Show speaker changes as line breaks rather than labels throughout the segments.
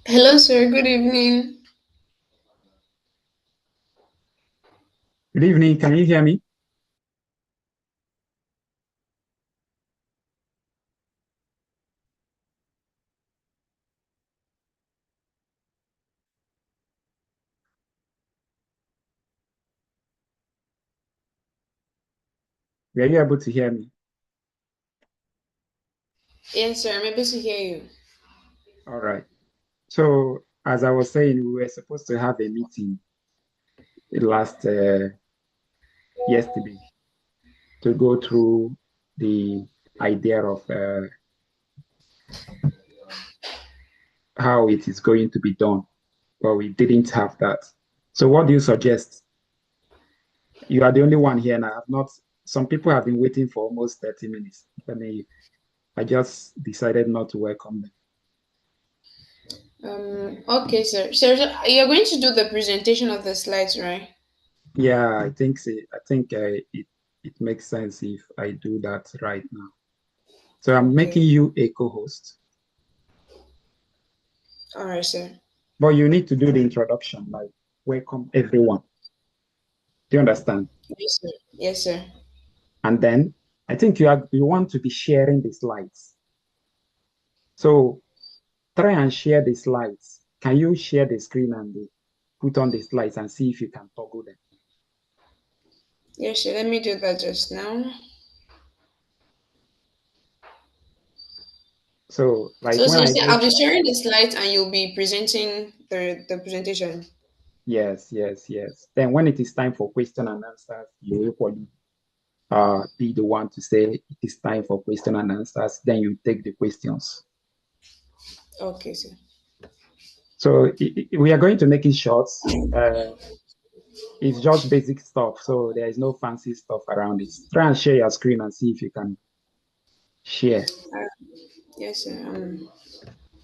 Hello, sir. Good evening.
Good evening. Can you hear me? Were you able to hear me?
Yes, sir. I'm able to hear you.
All right. So, as I was saying, we were supposed to have a meeting last yesterday to go through the idea of how it is going to be done, but we didn't have that. So, what do you suggest? You are the only one here, and I have not. Some people have been waiting for almost 30 minutes. I just decided not to welcome them.
Okay, sir. So you're going to do the presentation of the slides, right?
Yeah, I think so. I think it makes sense if I do that right now. So I'm making
Okay.
you a co-host,
All right, sir.
but you need to do the introduction, like welcome everyone. Do you understand?
Yes, sir. Yes, sir.
And then I think you want to be sharing the slides. So try and share the slides. Can you share the screen and put on the slides and see if you can toggle them?
Yes, sir. Let me do that just now.
So like
So,
when
sir,
I
say
go
I'll be
to
sharing the slides and you'll be presenting the presentation.
yes, yes, yes. Then when it is time for question and answers, you equally be the one to say it is time for question and answers. Then you take the questions.
Okay, sir.
So we are going to make it short. Uh, it's just basic stuff. So there is no fancy stuff around it. Try and share your screen and see if you can share.
Yes, sir.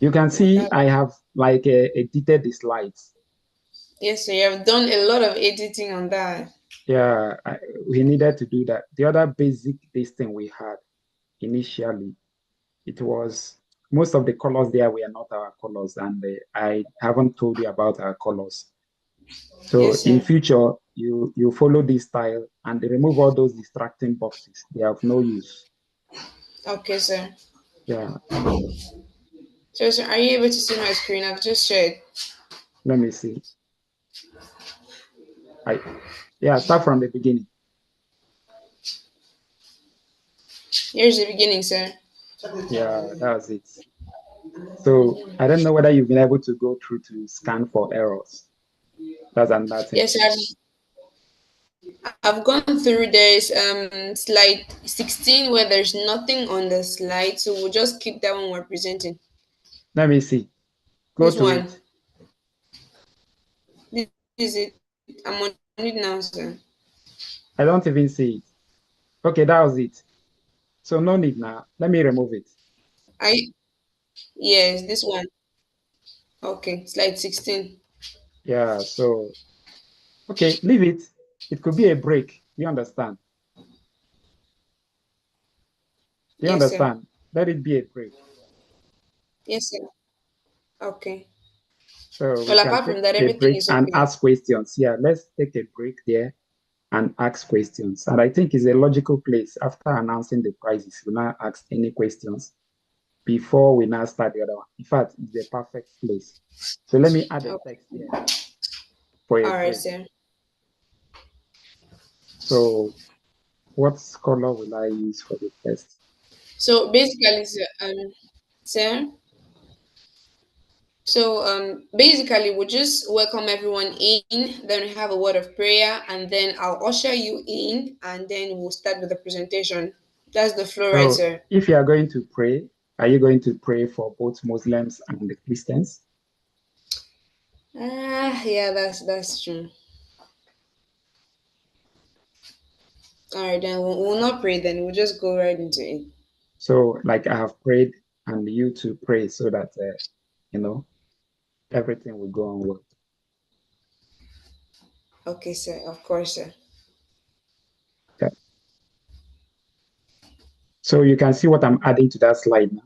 You can
On
see
that.
I have like edited the slides.
Yes, sir. You have done a lot of editing on that.
Yeah, we needed to do that. The other basic this thing we had initially, it was most of the colors there were not our colors, and I haven't told you about our colors. So
Yes,
in
sir.
future, you follow this style and remove all those distracting boxes. They have no use.
Okay, sir.
Yeah,
So, sir, are you able to see my screen? I've just shared.
let me see. I yeah, start from the beginning.
Here's the beginning, sir.
Yeah, that's it. So I don't know whether you've been able to go through to scan for errors. That's another thing.
Yes, I've gone through. There's slide 16 where there's nothing on the slide, so we'll just keep that one we're presenting.
Let me see. Go
This
to
one,
it.
this is it. I'm on it now, sir.
I don't even see it. Okay, that was it. So no need now. Let me remove it.
I yes, this one. Okay, slide 16.
Yeah, so okay, leave it. It could be a break. You understand? Do you
Yes, sir.
understand? Let it be a break.
Yes, sir. Okay.
So we
Well,
can
apart
take
from that,
a
everything
break
is
and
okay.
ask questions. Yeah, let's take a break there and ask questions. And I think it's a logical place after announcing the prizes. We now ask any questions before we now start the other one. In fact, it's a perfect place. So let me add a
Okay.
text here for a
All right,
break.
sir.
So what color will I use for the test?
So basically, sir, basically, we'll just welcome everyone in, then we have a word of prayer, and then I'll usher you in, and then we'll start with the presentation. That's the flow, right,
So
sir?
if you are going to pray, are you going to pray for both Muslims and the Christians?
Yeah, that's true. All right, then we'll not pray. Then we'll just go right into it.
So, like I have prayed, and you to pray so that you know everything will go on well.
Okay, sir. Of course, sir.
Okay. So you can see what I'm adding to that slide now.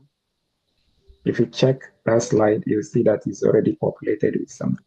If you check that slide, you'll see that it's already populated with something.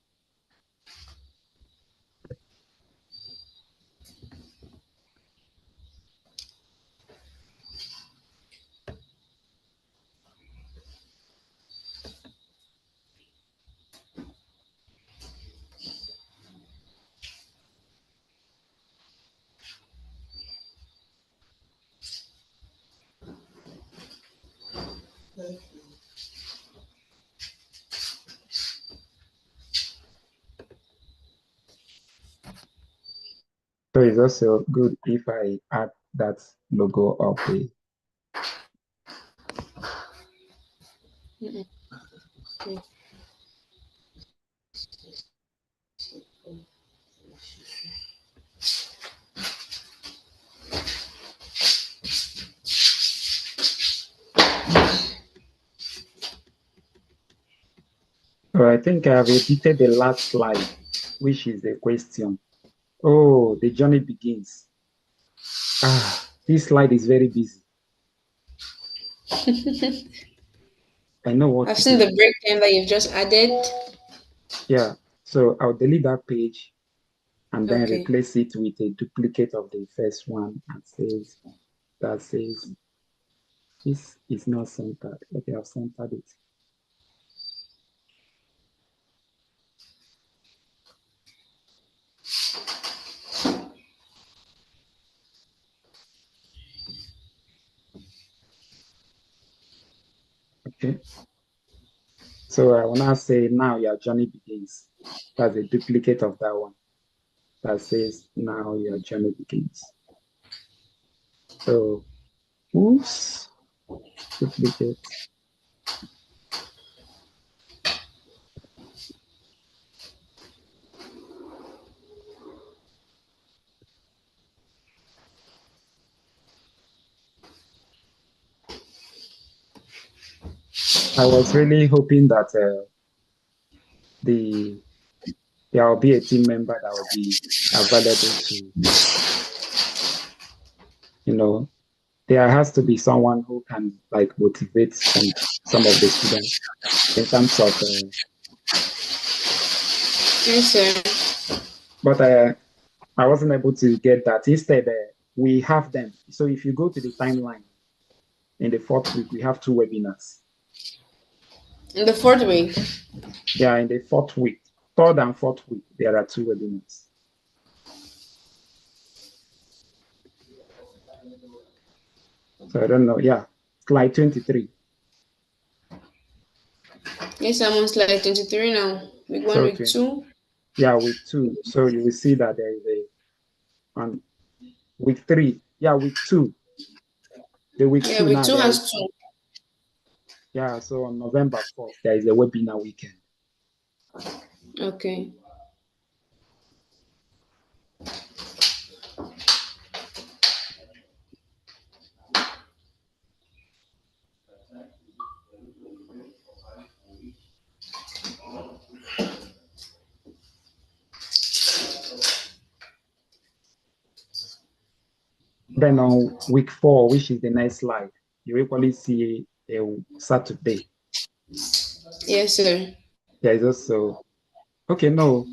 So it's also good if I add that logo of the. So I think I have edited the last slide, which is the question. Oh, the journey begins. This slide is very busy. I know what
I've
to
seen
do.
the breakdown that you've just added.
Yeah, so I'll delete that page and then
Okay.
replace it with a duplicate of the first one and says this is not centered. Okay, I've centered it. Okay. So I will now say now your journey begins. That's a duplicate of that one that says now your journey begins. So oops, duplicate. I was really hoping that the there will be a team member that will be available to, you know, there has to be someone who can like motivate some of the students in terms of,
Yes, sir.
but I wasn't able to get that. Instead, we have them. So if you go to the timeline in the fourth week, we have two webinars.
In the fourth week.
Yeah, in the fourth week, third and fourth week, there are two webinars. So I don't know. Yeah, slide 23.
Yes, I'm on slide 23 now. Week one,
So
week
20,
two.
yeah, week two. So you will see that there is on week three. Yeah, week two. The week
Yeah,
two
week
now
two
there is,
has two.
yeah. So on November 4th, there is a webinar weekend.
Okay.
Then on week four, which is the next slide, you equally see a Saturday.
Yes, sir.
There is also, okay, no,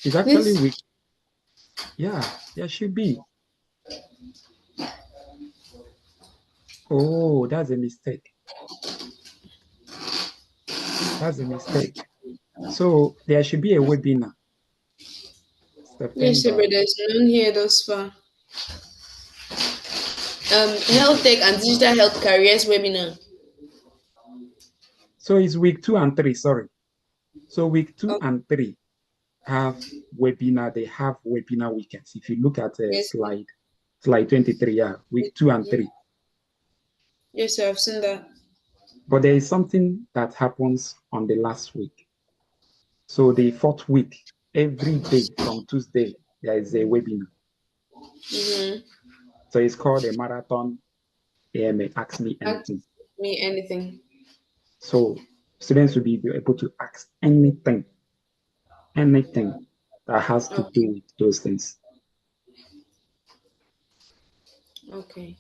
it's actually
This.
week, yeah, there should be. Oh, that's a mistake. That's a mistake. So there should be a webinar,
Yes, sir, but
September.
there's none here thus far. Health tech and digital health careers webinar.
So it's week 2 and 3, sorry. So week two
Oh,
and three have webinar, they have webinar weekends. If you look at
yes, sir.
slide 23, yeah, week
Yes,
two and
yes,
three.
yes, sir. I've seen that.
But there is something that happens on the last week. So the fourth week, every day from Tuesday, there is a webinar.
Mm-hmm.
So it's called a marathon AMA, Ask Me
Ask
Anything.
me anything.
So students will be able to ask anything that has to
Okay.
do with those things.
Okay.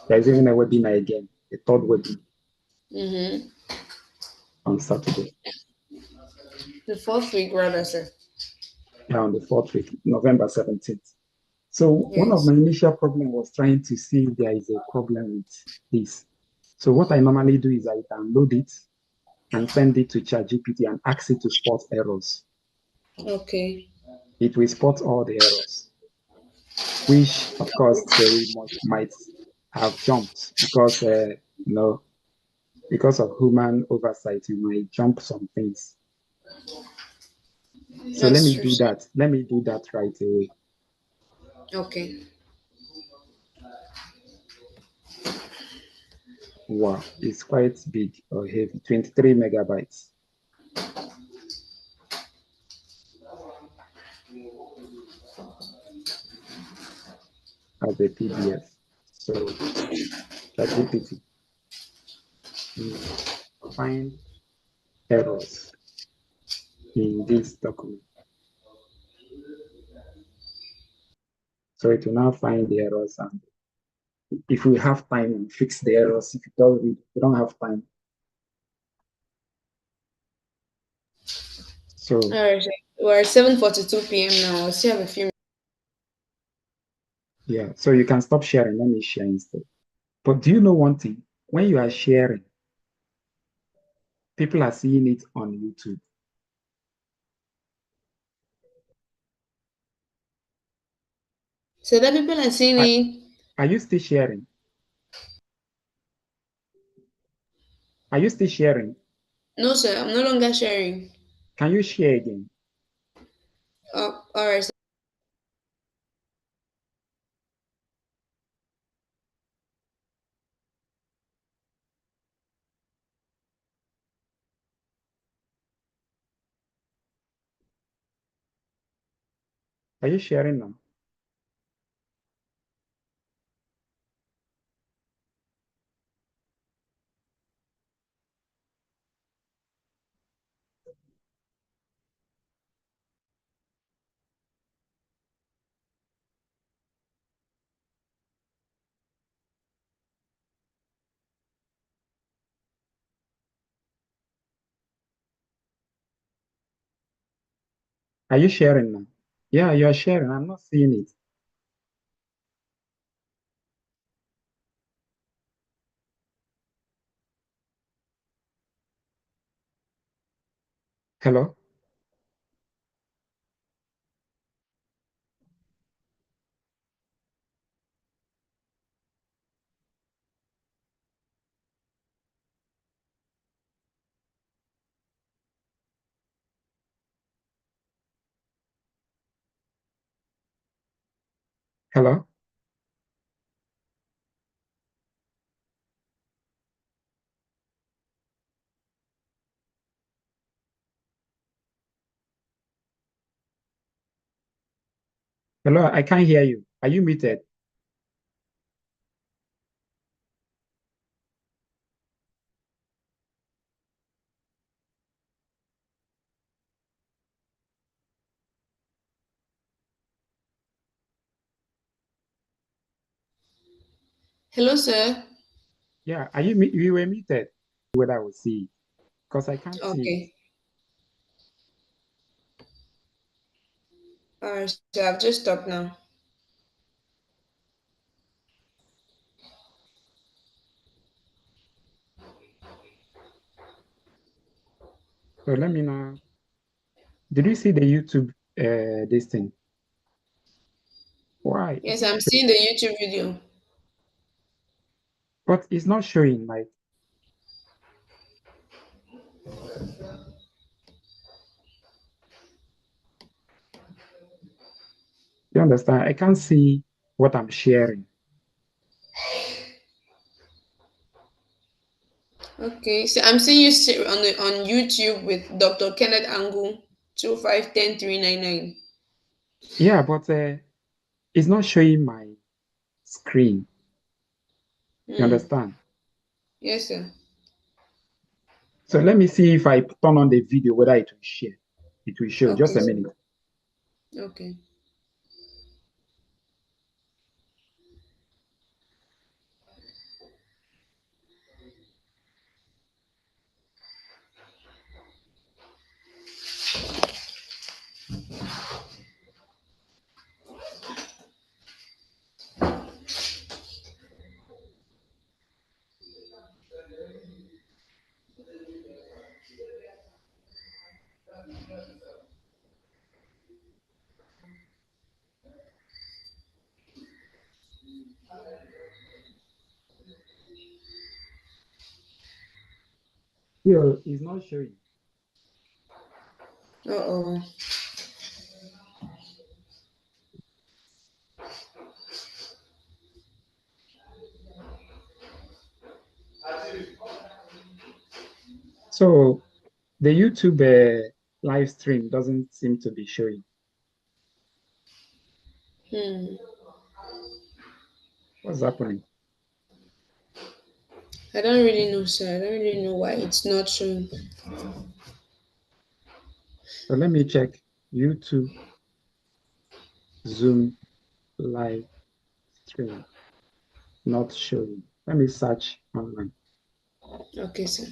There's even a webinar again, a third webinar
Mm-hmm.
on Saturday.
The fourth week, rather, sir.
Yeah, on the fourth week, November 17th. So one of
Yes.
my initial problem was trying to see if there is a problem with this. So what I normally do is I download it and send it to ChatGPT and ask it to spot errors.
Okay.
It will spot all the errors, which of course they might have jumped because you know because of human oversight, you might jump some things. So let
That's
me
true,
do
sir.
that. Let me do that right away.
Okay.
Wow, it's quite big or heavy, 23 megabytes as a PDF. So ChatGPT, find errors in this document. So it will now find the errors, and if we have time, we fix the errors. If we don't have time. So
All right, sir. We're at 7:42 p.m. now. I still have a few.
yeah, so you can stop sharing. Let me share instead. But do you know one thing? When you are sharing, people are seeing it on YouTube.
So that people are seeing
Are,
it.
are you still sharing? Are you still sharing?
No, sir. I'm no longer sharing.
Can you share again?
Oh, all right. So
Are you sharing now? Are you sharing now? Yeah, you are sharing. I'm not seeing it. Hello? Hello? Hello? I can't hear you. Are you muted?
hello, sir.
Yeah, you were muted? Whether I will see it because I can't see it.
Okay. All right. So I've just stopped now.
So let me know. Did you see the YouTube this thing? Why? It's
Yes,
not
I'm
showing.
seeing the YouTube video.
But it's not showing. Like, you understand? I can't see what I'm sharing.
Okay. So I'm seeing you on YouTube with Dr. Kenneth Angle 2510399.
Yeah, but it's not showing my screen. You
Hmm.
understand?
Yes, sir.
So let me see if I turn on the video whether it will share. It will show.
Okay,
Just a
sir.
minute.
Okay.
Still, it's not showing.
Uh-oh.
So the YouTube live stream doesn't seem to be showing.
Hmm.
What's happening?
I don't really know, sir. I don't really know why it's not showing.
So let me check YouTube Zoom live stream. Not showing. Let me search online.
Okay, sir.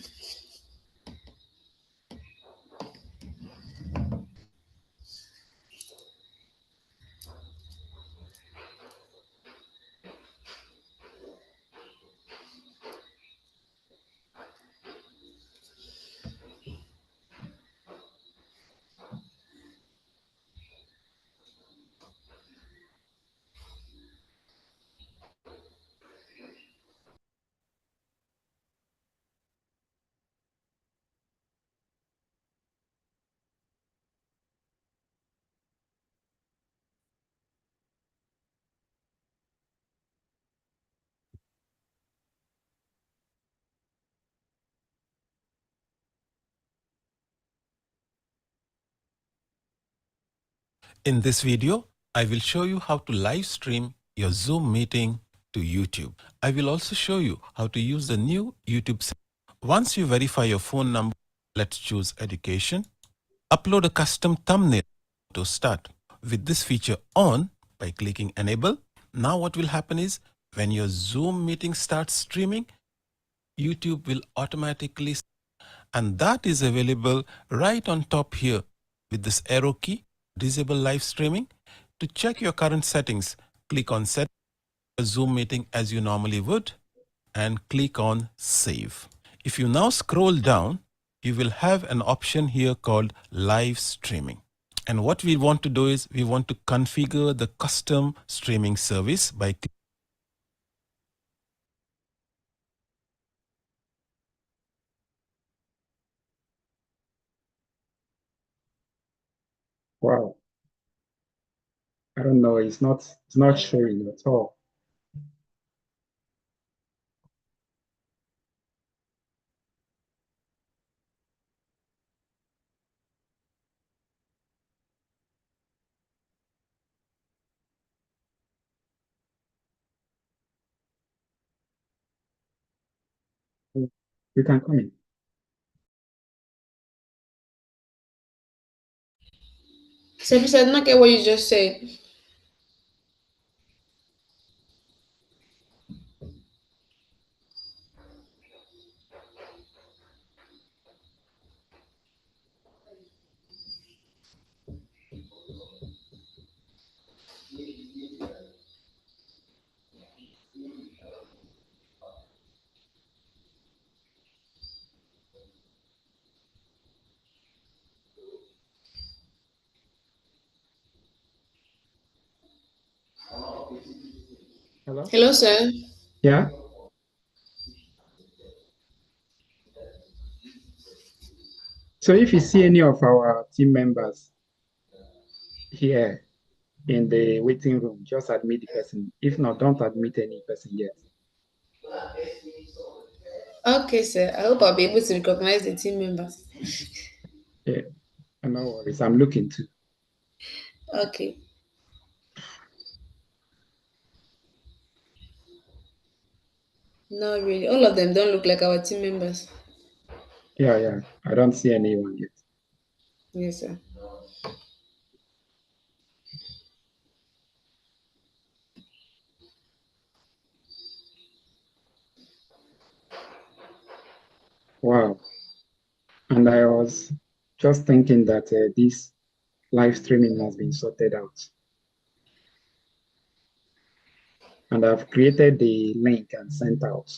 In this video, I will show you how to live stream your Zoom meeting to YouTube. I will also show you how to use the new YouTube setting. Once you verify your phone number, let's choose education. Upload a custom thumbnail to start. With this feature on, by clicking enable, now what will happen is when your Zoom meeting starts streaming, YouTube will automatically, and that is available right on top here with this arrow key, disable live streaming. To check your current settings, click on set a Zoom meeting as you normally would and click on save. If you now scroll down, you will have an option here called live streaming. And what we want to do is we want to configure the custom streaming service by
Wow. I don't know. It's not showing at all. You can come in.
So, please, I did not get what you just said.
Hello?
Hello, sir.
Yeah? So if you see any of our team members here in the waiting room, just admit the person. If not, don't admit any person yet.
Okay, sir. I hope I'll be able to recognize the team members.
Yeah, no worries. I'm looking too.
Okay. Not really. All of them don't look like our team members.
Yeah. I don't see anyone yet.
Yes, sir.
Wow. And I was just thinking that this live streaming has been sorted out. And I've created the link and sent out.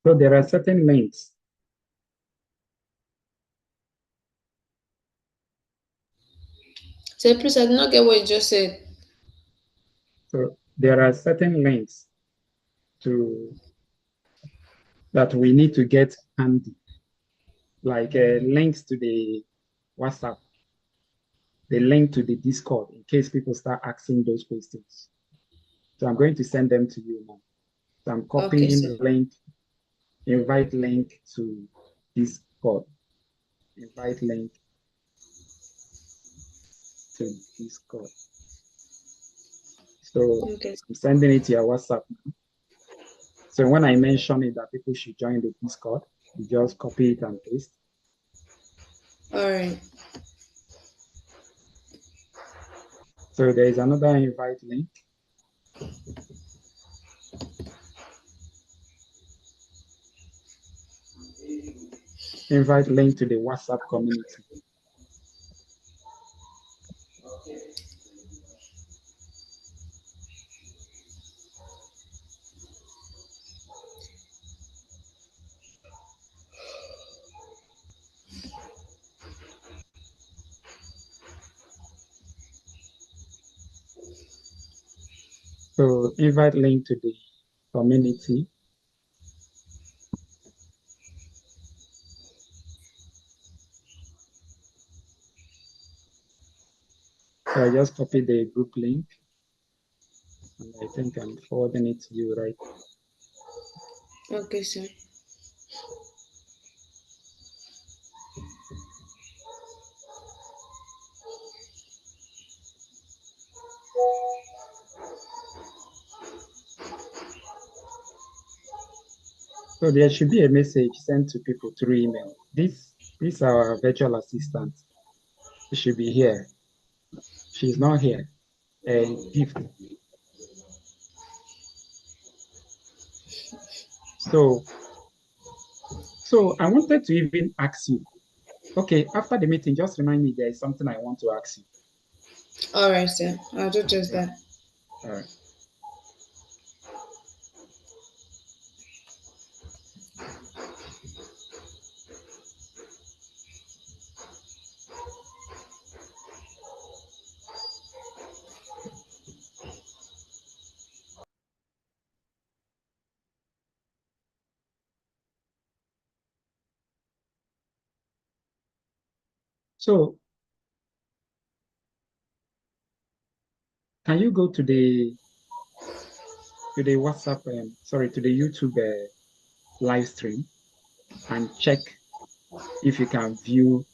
So there are certain links.
So please, I did not get what you just said.
So there are certain links to that we need to get handy, like links to the WhatsApp, the link to the Discord, in case people start asking those questions. So I'm going to send them to you now. So I'm
Okay,
copying
sir.
link, invite link to Discord, invite link to Discord. So
Okay.
I'm sending it to your WhatsApp now. So when I mention it that people should join the Discord, you just copy it and paste.
All right.
So there is another invite link. Invite link to the WhatsApp community. So invite link to the community. So I just copy the group link and I think I'm forwarding it to you right now.
Okay, sir.
So there should be a message sent to people through email. This is our virtual assistant. She should be here. She's not here. Gift. So I wanted to even ask you. Okay, after the meeting, just remind me there is something I want to ask you.
All right, sir. I'll do just
Right.
that.
All right. So can you go to the WhatsApp, sorry, to the YouTube live stream and check if you can view,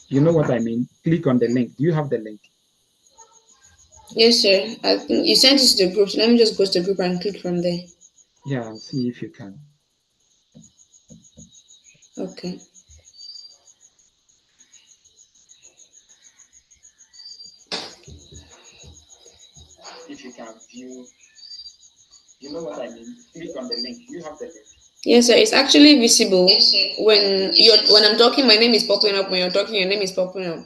you know what I mean? Click on the link. Do you have the link?
Yes, sir. I think you sent it to the group. So let me just go to the group and click from there.
Yeah, and see if you can.
Okay.
If you can view, you know what I mean? Click on the link. Do you have the link?
Yes, sir. It's actually visible when I'm talking. My name is popping up. When you're talking, your name is popping up.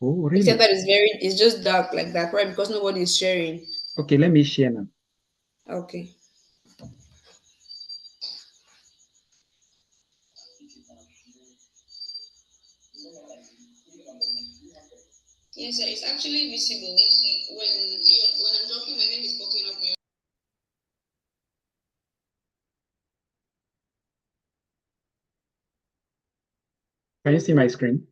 Oh,
Except
really?
that it's just dark like that, right? Because nobody is sharing.
Okay, let me share now.
Okay. Yes, sir. It's actually visible when I'm talking. My name is popping up.
Can you see my screen?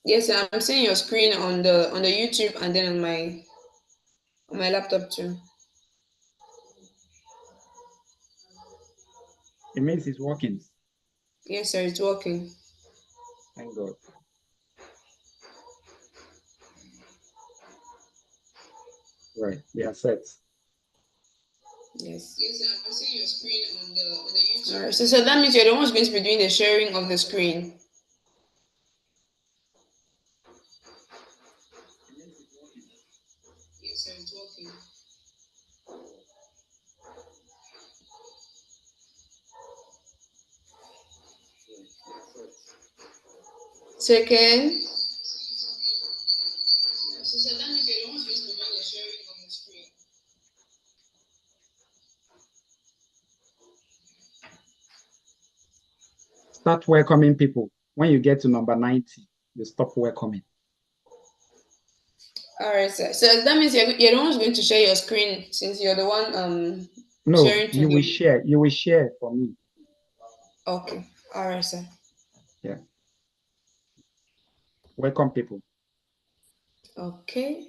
Yes, sir. I'm seeing your screen on the YouTube and then on my laptop too.
It means it's working.
Yes, sir. It's working.
Thank God. Right, they are set.
Yes. Yes, sir. I'm seeing your screen on the YouTube. All right. So that means you're the one who's going to be doing the sharing of the screen.
It means it's working.
Yes, sir. It's working. Second.
Start welcoming people. When you get to number 90, you stop welcoming.
All right, sir. So that means you're the one who's going to share your screen since you're the one
No,
sharing to
you will
the.
share. You will share for me.
Okay. All right, sir.
Yeah. Welcome people.
Okay.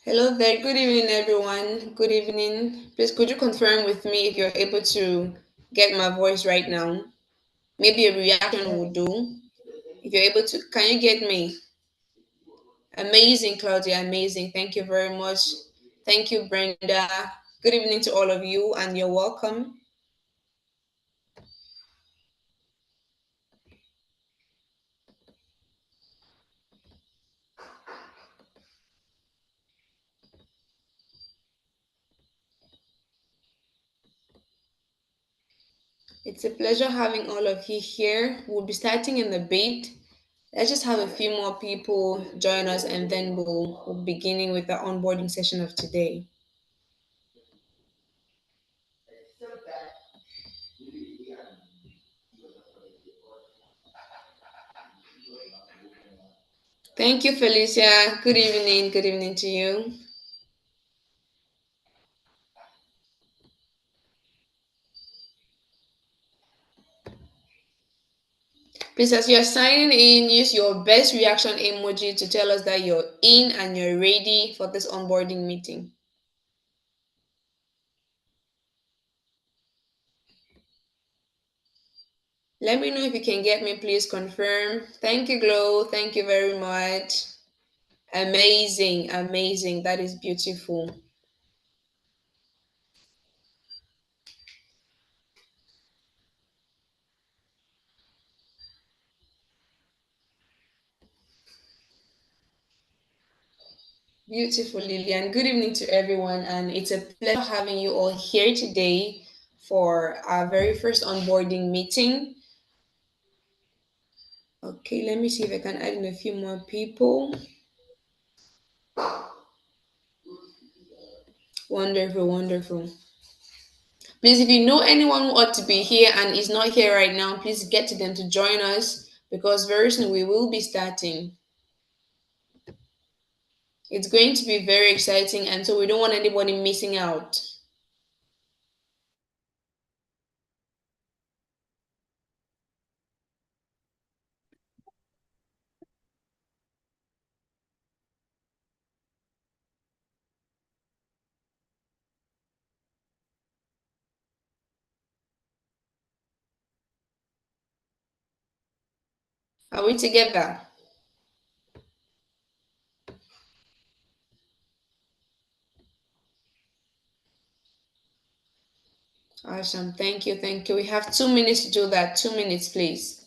Hello there. Good evening, everyone. Good evening. Please, could you confirm with me if you're able to get my voice right now? Maybe a reaction will do. If you're able to, can you get me? Amazing, Claudia. Amazing. Thank you very much. Thank you, Brenda. Good evening to all of you, and you're welcome. It's a pleasure having all of you here. We'll be starting in a bit. Let's just have a few more people join us, and then we'll be beginning with the onboarding session of today. Thank you, Felicia. Good evening. Good evening to you. Please, as you're signing in, use your best reaction emoji to tell us that you're in and you're ready for this onboarding meeting. Let me know if you can get me, please confirm. Thank you, Glow. Thank you very much. Amazing, amazing. That is beautiful. Beautiful, Lillian. Good evening to everyone, and it's a pleasure having you all here today for our very first onboarding meeting. Okay, let me see if I can add in a few more people. Wonderful, wonderful. Please, if you know anyone who ought to be here and is not here right now, please get to them to join us because very soon we will be starting. It's going to be very exciting, and so we don't want anybody missing out. Are we together? Awesome. Thank you. Thank you. We have 2 minutes to do that. 2 minutes, please.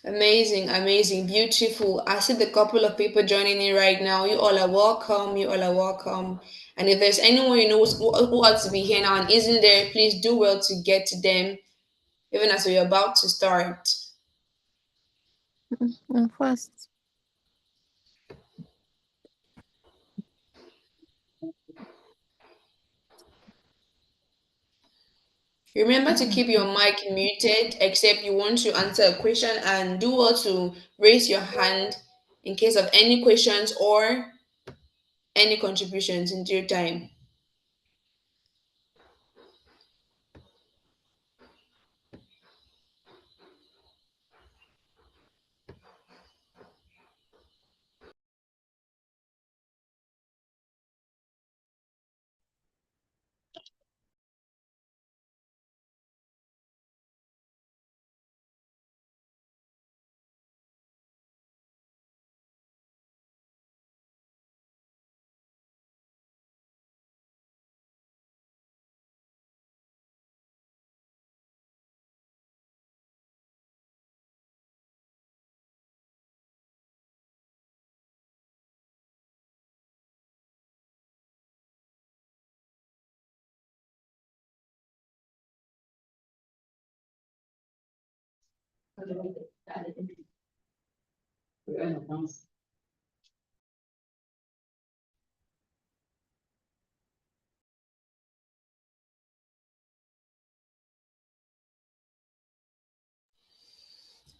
Amazing, amazing, beautiful. I see the couple of people joining in right now. You all are welcome. You all are welcome. And if there's anyone you know who ought to be here now and isn't there, please do well to get to them, even as we're about to start.
First.
Remember to keep your mic muted, except you want to answer a question, and do well to raise your hand in case of any questions or any contributions in due time.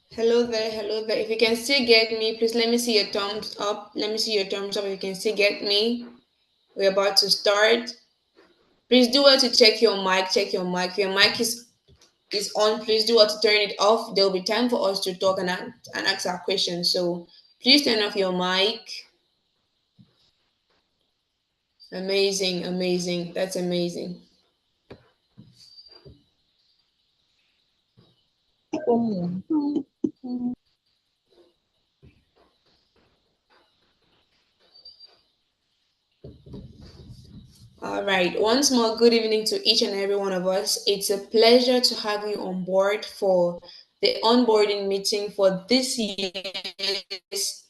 Hello there, hello there. If you can still get me, please let me see your thumbs up. Let me see your thumbs up if you can still get me. We're about to start. Please do well to check your mic. Check your mic. If your mic is on, please do well to turn it off. There will be time for us to talk and ask our questions. So please turn off your mic. Amazing, amazing. That's amazing. All right. Once more, good evening to each and every one of us. It's a pleasure to have you on board for the onboarding meeting for this year's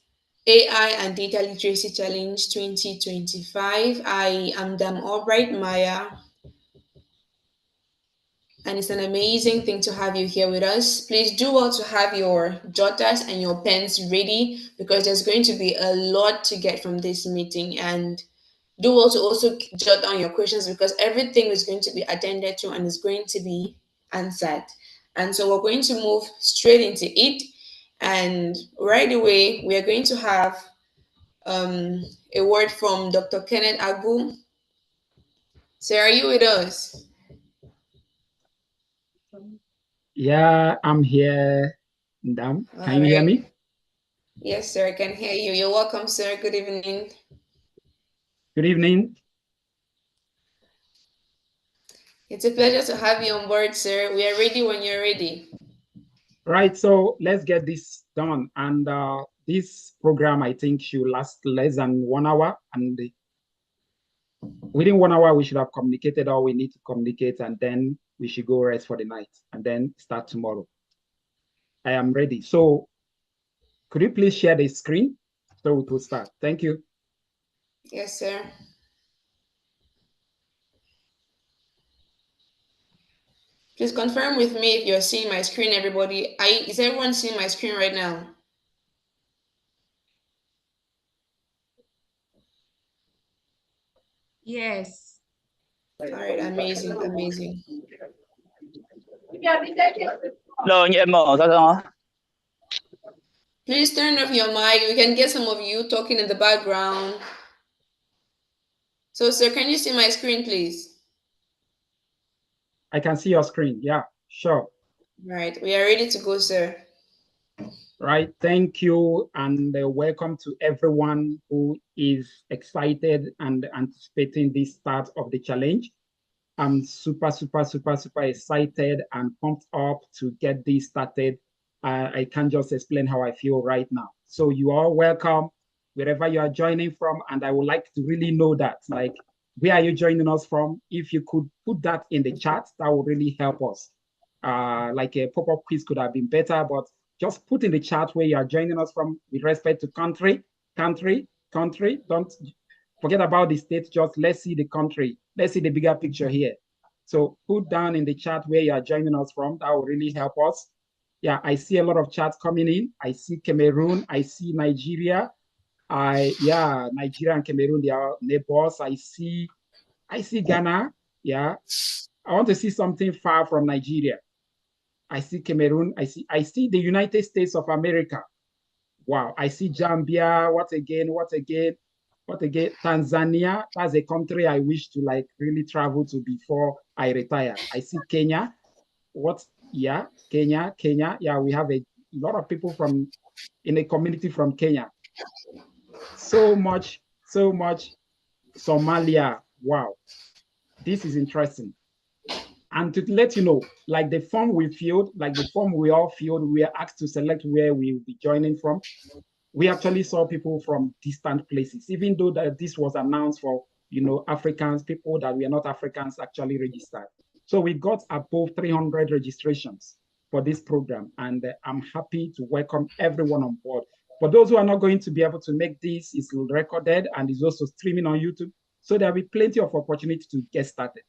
AI and Data Literacy Challenge 2025. I am Dam Albright Maya, and it's an amazing thing to have you here with us. Please do well to have your jotters and your pens ready because there's going to be a lot to get from this meeting. And do well to also jot down your questions because everything is going to be attended to and is going to be answered. And so we're going to move straight into it. And right away, we are going to have um, a word from Dr. Kenneth Agu. So, are you with us?
Yeah, I'm here. Ndam,
All
can you hear
right.
me?
Yes, sir, I can hear you. You're welcome, sir. Good evening.
Good evening.
It's a pleasure to have you on board, sir. We are ready when you're ready.
Right, so let's get this done. And this program, I think, should last less than 1 hour. And within 1 hour, we should have communicated all we need to communicate, and then we should go rest for the night and then start tomorrow. I am ready. So could you please share the screen so we could start? Thank you.
Yes, sir. Please confirm with me if you're seeing my screen, everybody. Is everyone seeing my screen right now?
Yes.
All right, amazing, amazing.
Rồi như em mở ra đó.
Please turn off your mic. We can get some of you talking in the background. So, sir, can you see my screen, please?
I can see your screen. Yeah, sure.
All right, we are ready to go, sir.
Right. Thank you. And welcome to everyone who is excited and anticipating this start of the challenge. I'm super excited and pumped up to get this started. I can't just explain how I feel right now. So you are welcome wherever you are joining from. And I would like to really know that, like, where are you joining us from? If you could put that in the chat, that would really help us. Like a pop-up quiz could have been better, but just put in the chat where you are joining us from with respect to country. Don't forget about the state. Just let's see the country. Let's see the bigger picture here. So put down in the chat where you are joining us from. That will really help us. Yeah, I see a lot of chats coming in. I see Cameroon. I see Nigeria. Nigeria and Cameroon, they are neighbors. I see Ghana. Yeah. I want to see something far from Nigeria. I see Cameroon. I see the United States of America. Wow. I see Zambia. What again? Tanzania. That's a country I wish to like really travel to before I retire. I see Kenya. Kenya. Yeah, we have a lot of people in a community from Kenya. So much. Somalia. Wow. This is interesting. And to let you know, like the form we all filled, we are asked to select where we will be joining from. We actually saw people from distant places, even though that this was announced for, Africans, people that were not Africans actually registered. So we got above 300 registrations for this program, and I'm happy to welcome everyone on board. For those who are not going to be able to make this, it's recorded and is also streaming on YouTube. So there'll be plenty of opportunity to get started.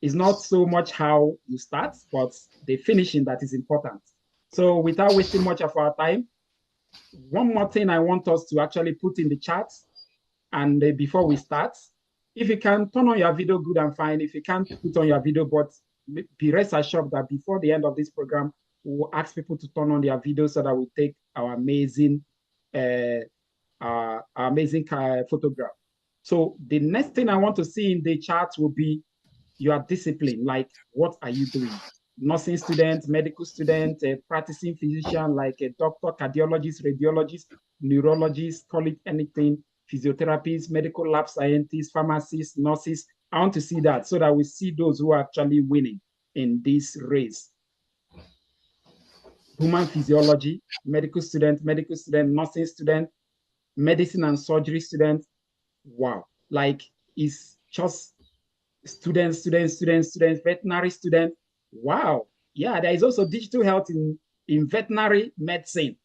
It's not so much how you start, but the finishing that is important. So without wasting much of our time, one more thing I want us to actually put in the chat, and before we start, if you can turn on your video, good and fine. If you can't put on your video, but be rest assured that before the end of this program, we will ask people to turn on their video so that we take our amazing photograph. So the next thing I want to see in the chat will be your discipline. Like, what are you doing? Nursing student, medical student, a practicing physician, like a doctor, cardiologist, radiologist, neurologist, call it anything, physiotherapists, medical lab scientists, pharmacists, nurses. I want to see that so that we see those who are actually winning in this race. Human physiology, medical student, nursing student, medicine and surgery student. Wow, like it's just students, veterinary student. Wow. Yeah, there is also digital health in veterinary medicine.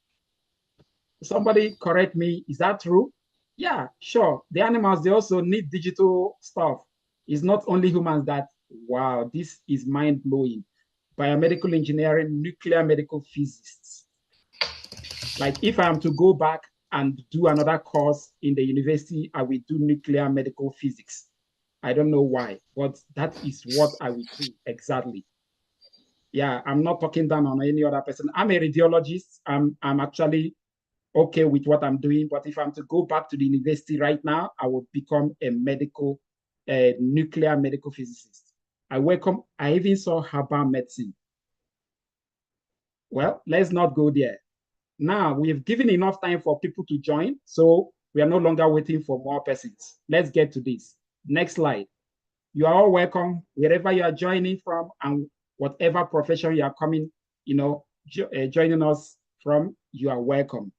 Somebody correct me, is that true? Yeah, sure. The animals, they also need digital stuff. It's not only humans that, wow, this is mind-blowing. Biomedical engineering, nuclear medical physicists. Like if I am to go back and do another course in the university, I will do nuclear medical physics. I don't know why, but that is what I will do exactly. Yeah, I'm not talking down on any other person. I'm a radiologist. I'm actually okay with what I'm doing, but if I'm to go back to the university right now, I will become a nuclear medical physicist. I even saw herbal medicine. Well, let's not go there. Now, we've given enough time for people to join, so we are no longer waiting for more persons. Let's get to this. Next slide. You are all welcome wherever you are joining from and whatever profession you are coming, joining us from, you are welcome.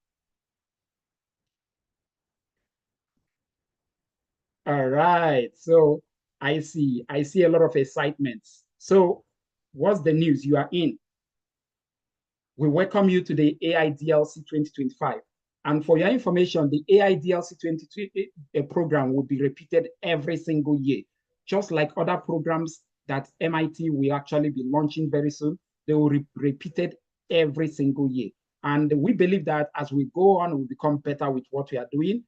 All right, so I see a lot of excitement. So what's the news you are in? We welcome you to the AIDLC 2025. And for your information, the AIDLC 2023 program will be repeated every single year, just like other programs that MIT will actually be launching very soon. They will be repeated every single year. And we believe that as we go on, we'll become better with what we are doing,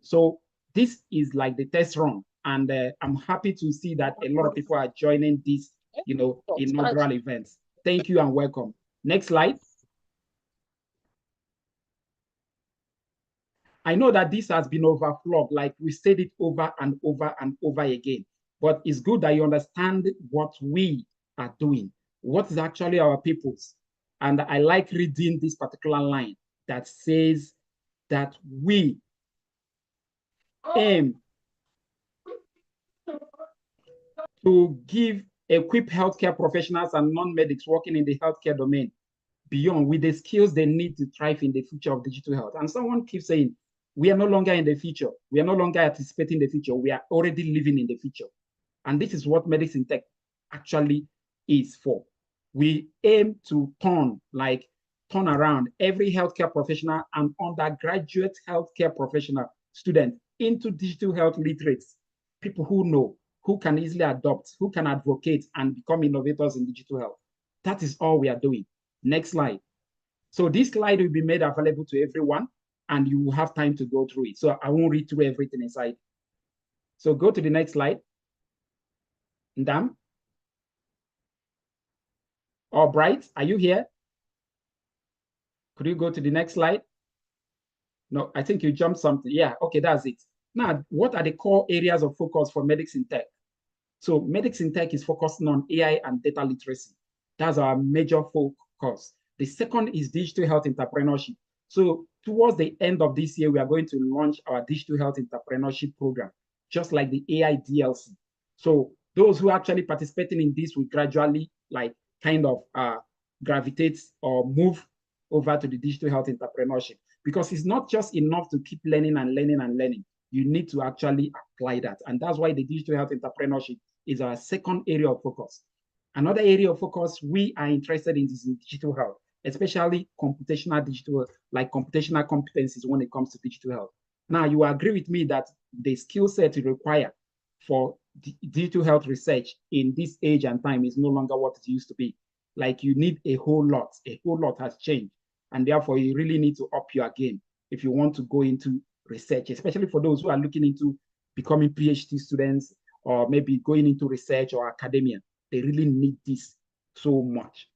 So this is like the test run. And I'm happy to see that a lot of people are joining this, inaugural events. Thank you and welcome. Next slide. I know that this has been overflowed, like we said it over and over and over again, but it's good that you understand what we are doing, what is actually our people's. And I like reading this particular line that says that we aim to equip healthcare professionals and non-medics working in the healthcare domain beyond with the skills they need to thrive in the future of digital health. And someone keeps saying, we are no longer in the future. We are no longer anticipating the future. We are already living in the future. And this is what medicine tech actually is for. We aim to turn like turn around every healthcare professional and undergraduate healthcare professional student into digital health literates, people who know, who can easily adopt, who can advocate and become innovators in digital health. That is all we are doing. Next slide. So this slide will be made available to everyone and you will have time to go through it. So I won't read through everything inside. So go to the next slide. Ndam? All Bright, are you here? Could you go to the next slide? No, I think you jumped something. Yeah, okay, that's it. Now, what are the core areas of focus for Medics in Tech? So Medics in Tech is focusing on AI and data literacy. That's our major focus. The second is digital health entrepreneurship. So towards the end of this year, we are going to launch our digital health entrepreneurship program, just like the AI DLC. So those who are actually participating in this will gradually kind of gravitate or move over to the digital health entrepreneurship, because it's not just enough to keep learning and learning and learning. You need to actually apply that. And that's why the digital health entrepreneurship is our second area of focus. Another area of focus we are interested in is in digital health, especially computational digital, like computational competencies when it comes to digital health. Now, you agree with me that the skill set you require for digital health research in this age and time is no longer what it used to be. Like you need a whole lot has changed. And therefore, you really need to up your game if you want to go into research, especially for those who are looking into becoming PhD students or maybe going into research or academia. They really need this so much.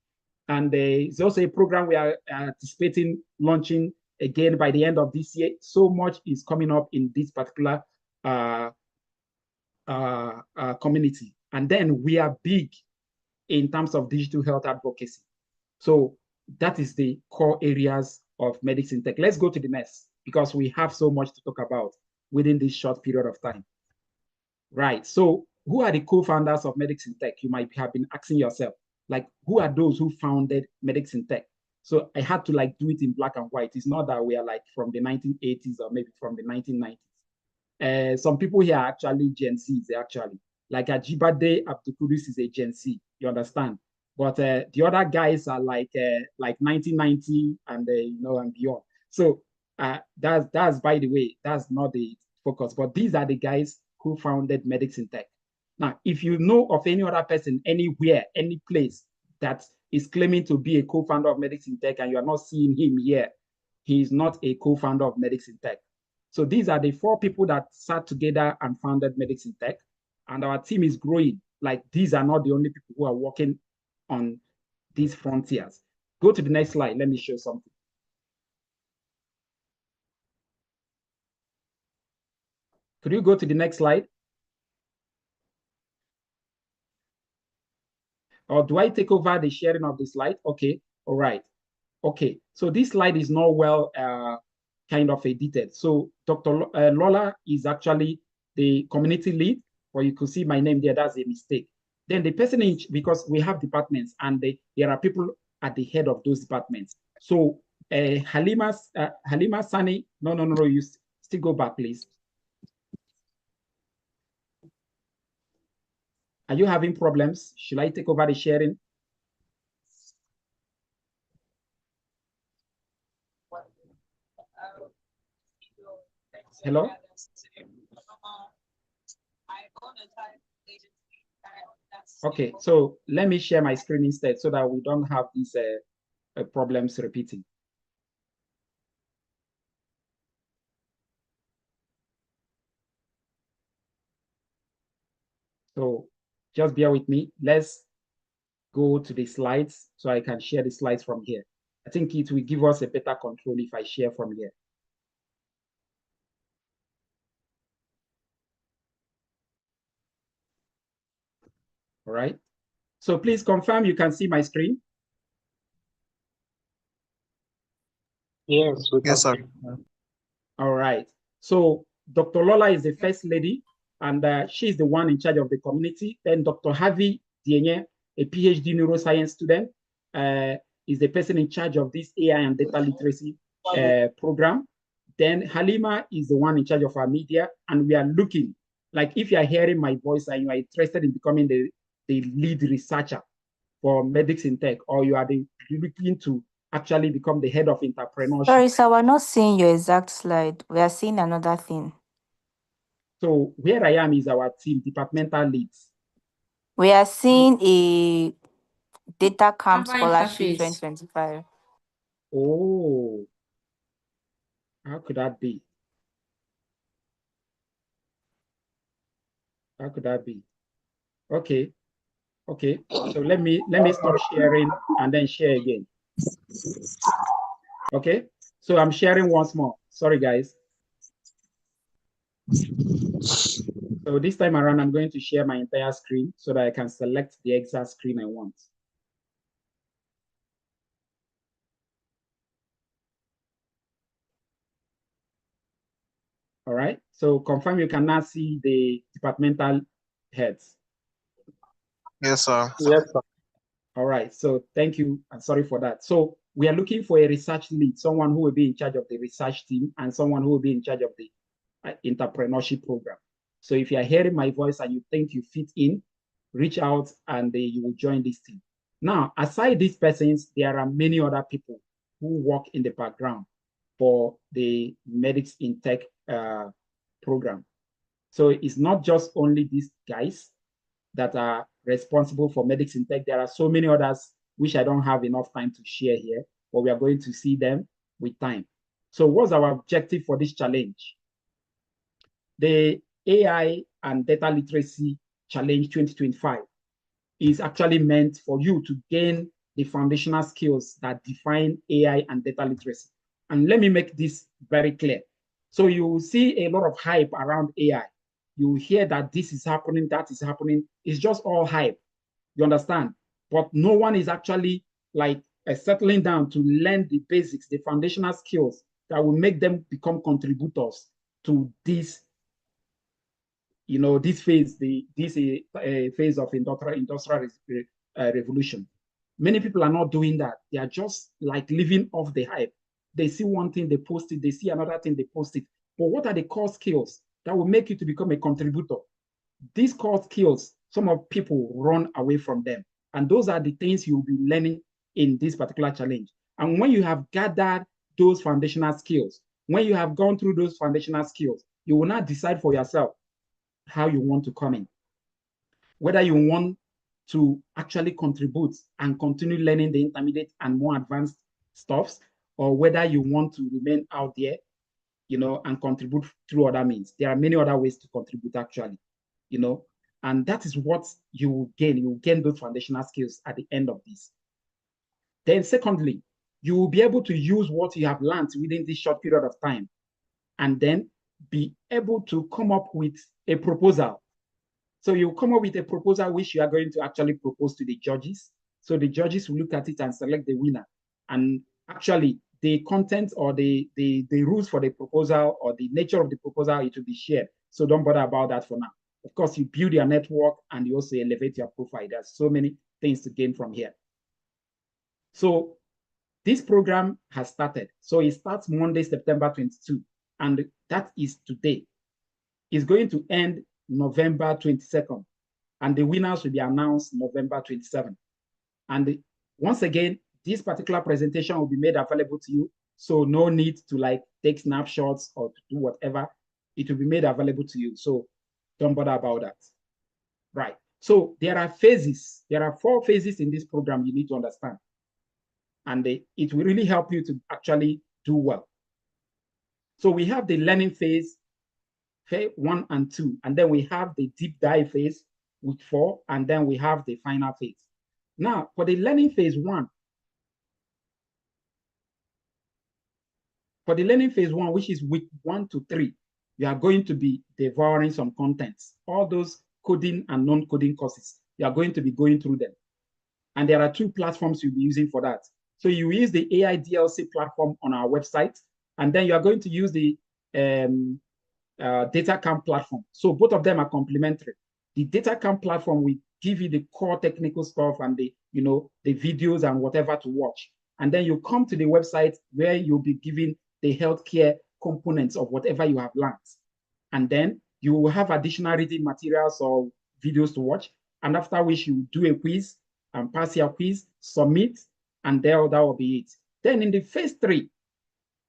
And there's also a program we are anticipating launching again by the end of this year. So much is coming up in this particular community. And then we are big in terms of digital health advocacy. So that is the core areas of Medics in Tech. Let's go to the next, because we have so much to talk about within this short period of time. Right, so who are the co-founders of Medics in Tech? You might have been asking yourself, like, who are those who founded Medics in Tech? So I had to do it in black and white. It's not that we are from the 1980s or maybe from the 1990s. Some people here are actually Gen Zs, actually. Like Ajibade Abdukudus is a Gen Z, you understand? But the other guys are like 1990 and and beyond. So that's by the way, that's not the focus. But these are the guys who founded Medics in Tech. Now, if you know of any other person anywhere, any place that is claiming to be a co-founder of Medics in Tech and you are not seeing him here, he is not a co-founder of Medics in Tech. So these are the 4 people that sat together and founded Medics in Tech. And our team is growing. Like, these are not the only people who are working on these frontiers. Go to the next slide. Let me show something. Could you go to the next slide? Or do I take over the sharing of the slide? Okay, all right. Okay, so this slide is not well kind of edited. So Dr. Lola is actually the community lead, or you could see my name there, that's a mistake. Then the person in, because we have departments and there are people at the head of those departments. So Halima Sani, no, you still go back, please. Are you having problems? Should I take over the sharing? Hello? Okay, so let me share my screen instead so that we don't have these problems repeating. So just bear with me. Let's go to the slides so I can share the slides from here. I think it will give us a better control if I share from here. All right. So please confirm you can see my screen.
Yes,
Yes, sir.
All right. So Dr. Lola is the first lady, and she's the one in charge of the community. Then Dr. Harvey Dienye, a PhD neuroscience student, is the person in charge of this AI and data literacy program. Then Halima is the one in charge of our media, and we are looking, like if you are hearing my voice and you are interested in becoming the lead researcher for Medics in Tech, or you are looking to actually become the head of entrepreneurship.
Sorry, sir, we're not seeing your exact slide. We are seeing another thing.
So where I am is our team, departmental leads.
We are seeing a data camp
Canva
scholarship
interface.
2025.
Oh, how could that be? How could that be? Okay. Okay. So let me stop sharing and then share again. Okay. So I'm sharing once more. Sorry, guys. So this time around, I'm going to share my entire screen so that I can select the exact screen I want. All right. So confirm you can now see the departmental heads.
Yes, sir.
Yes, sir.
All right. So thank you. And sorry for that. So we are looking for a research lead, someone who will be in charge of the research team and someone who will be in charge of the entrepreneurship program. So if you are hearing my voice and you think you fit in, reach out and you will join this team. Now, aside these persons, there are many other people who work in the background for the Medics in Tech program. So it's not just only these guys that are responsible for Medics in Tech. There are so many others which I don't have enough time to share here, but we are going to see them with time. So what's our objective for this challenge? The AI and Data Literacy Challenge 2025 is actually meant for you to gain the foundational skills that define AI and data literacy. And let me make this very clear. So you will see a lot of hype around AI. You hear that this is happening, that is happening. It's just all hype. You understand? But no one is actually like settling down to learn the basics, the foundational skills that will make them become contributors to this, this phase, this phase of industrial revolution. Many people are not doing that. They are just like living off the hype. They see one thing, they post it. They see another thing, they post it. But what are the core skills that will make you to become a contributor? These core skills, some of people run away from them. And those are the things you'll be learning in this particular challenge. And when you have gathered those foundational skills, when you have gone through those foundational skills, you will not decide for yourself how you want to come in. Whether you want to actually contribute and continue learning the intermediate and more advanced stuffs, or whether you want to remain out there, and contribute through other means. There are many other ways to contribute actually, and that is what you will gain. You will gain those foundational skills at the end of this. Then secondly, you will be able to use what you have learned within this short period of time and then be able to come up with a proposal. So you come up with a proposal which you are going to actually propose to the judges. So the judges will look at it and select the winner. And actually, the content or the rules for the proposal or the nature of the proposal, it will be shared. So don't bother about that for now. Of course, you build your network and you also elevate your profile. There's so many things to gain from here. So this program has started. So it starts Monday, September 22, and that is today. It's going to end November 22nd, and the winners will be announced November 27th. And once again, this particular presentation will be made available to you. So no need to take snapshots or to do whatever. It will be made available to you. So don't bother about that. Right. So there are phases. There are 4 phases in this program you need to understand. And it will really help you to actually do well. So we have the learning phase 1 and 2, and then we have the deep dive phase, week 4, and then we have the final phase. Now, for the learning phase 1, which is week 1 to 3, you are going to be devouring some contents. All those coding and non-coding courses, you are going to be going through them. And there are 2 platforms you'll be using for that. So you use the AI DLC platform on our website, and then you are going to use the data camp platform. So both of them are complementary. The data camp platform will give you the core technical stuff and the videos and whatever to watch. And then you come to the website where you'll be given the healthcare components of whatever you have learned. And then you will have additional reading materials or videos to watch. And after which you do a quiz and pass your quiz, submit, and there that will be it. Then in the phase 3,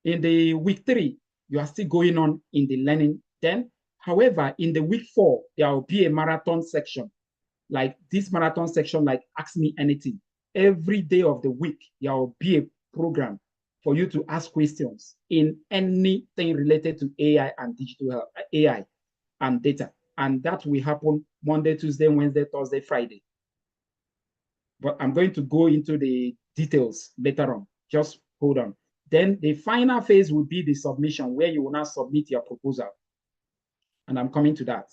in the week 3, you are still going on in the learning. Then, however, in the week 4, there will be a marathon section. Like this marathon section, like Ask Me Anything. Every day of the week, there will be a program for you to ask questions in anything related to AI and digital health, AI and data. And that will happen Monday, Tuesday, Wednesday, Thursday, Friday. But I'm going to go into the details later on. Just hold on. Then the final phase will be the submission, where you will now submit your proposal. And I'm coming to that.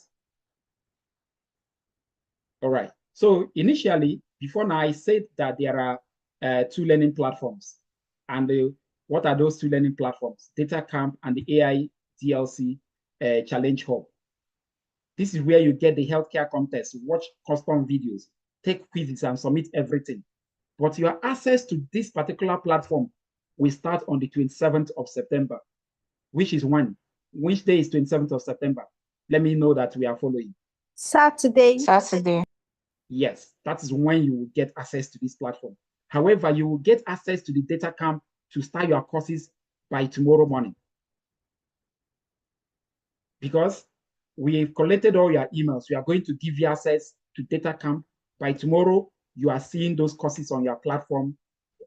All right. So initially, before now, I said that there are 2 learning platforms. And what are those 2 learning platforms? Data Camp and the AI DLC Challenge Hub. This is where you get the healthcare contest, watch custom videos, take quizzes, and submit everything. But your access to this particular platform will start on the 27th of September, which is when? Which day is 27th of September? Let me know that we are following.
Saturday.
Saturday.
Yes, that is when you will get access to this platform. However, you will get access to the data camp to start your courses by tomorrow morning. Because we've collected all your emails, we are going to give you access to data camp. By tomorrow, you are seeing those courses on your platform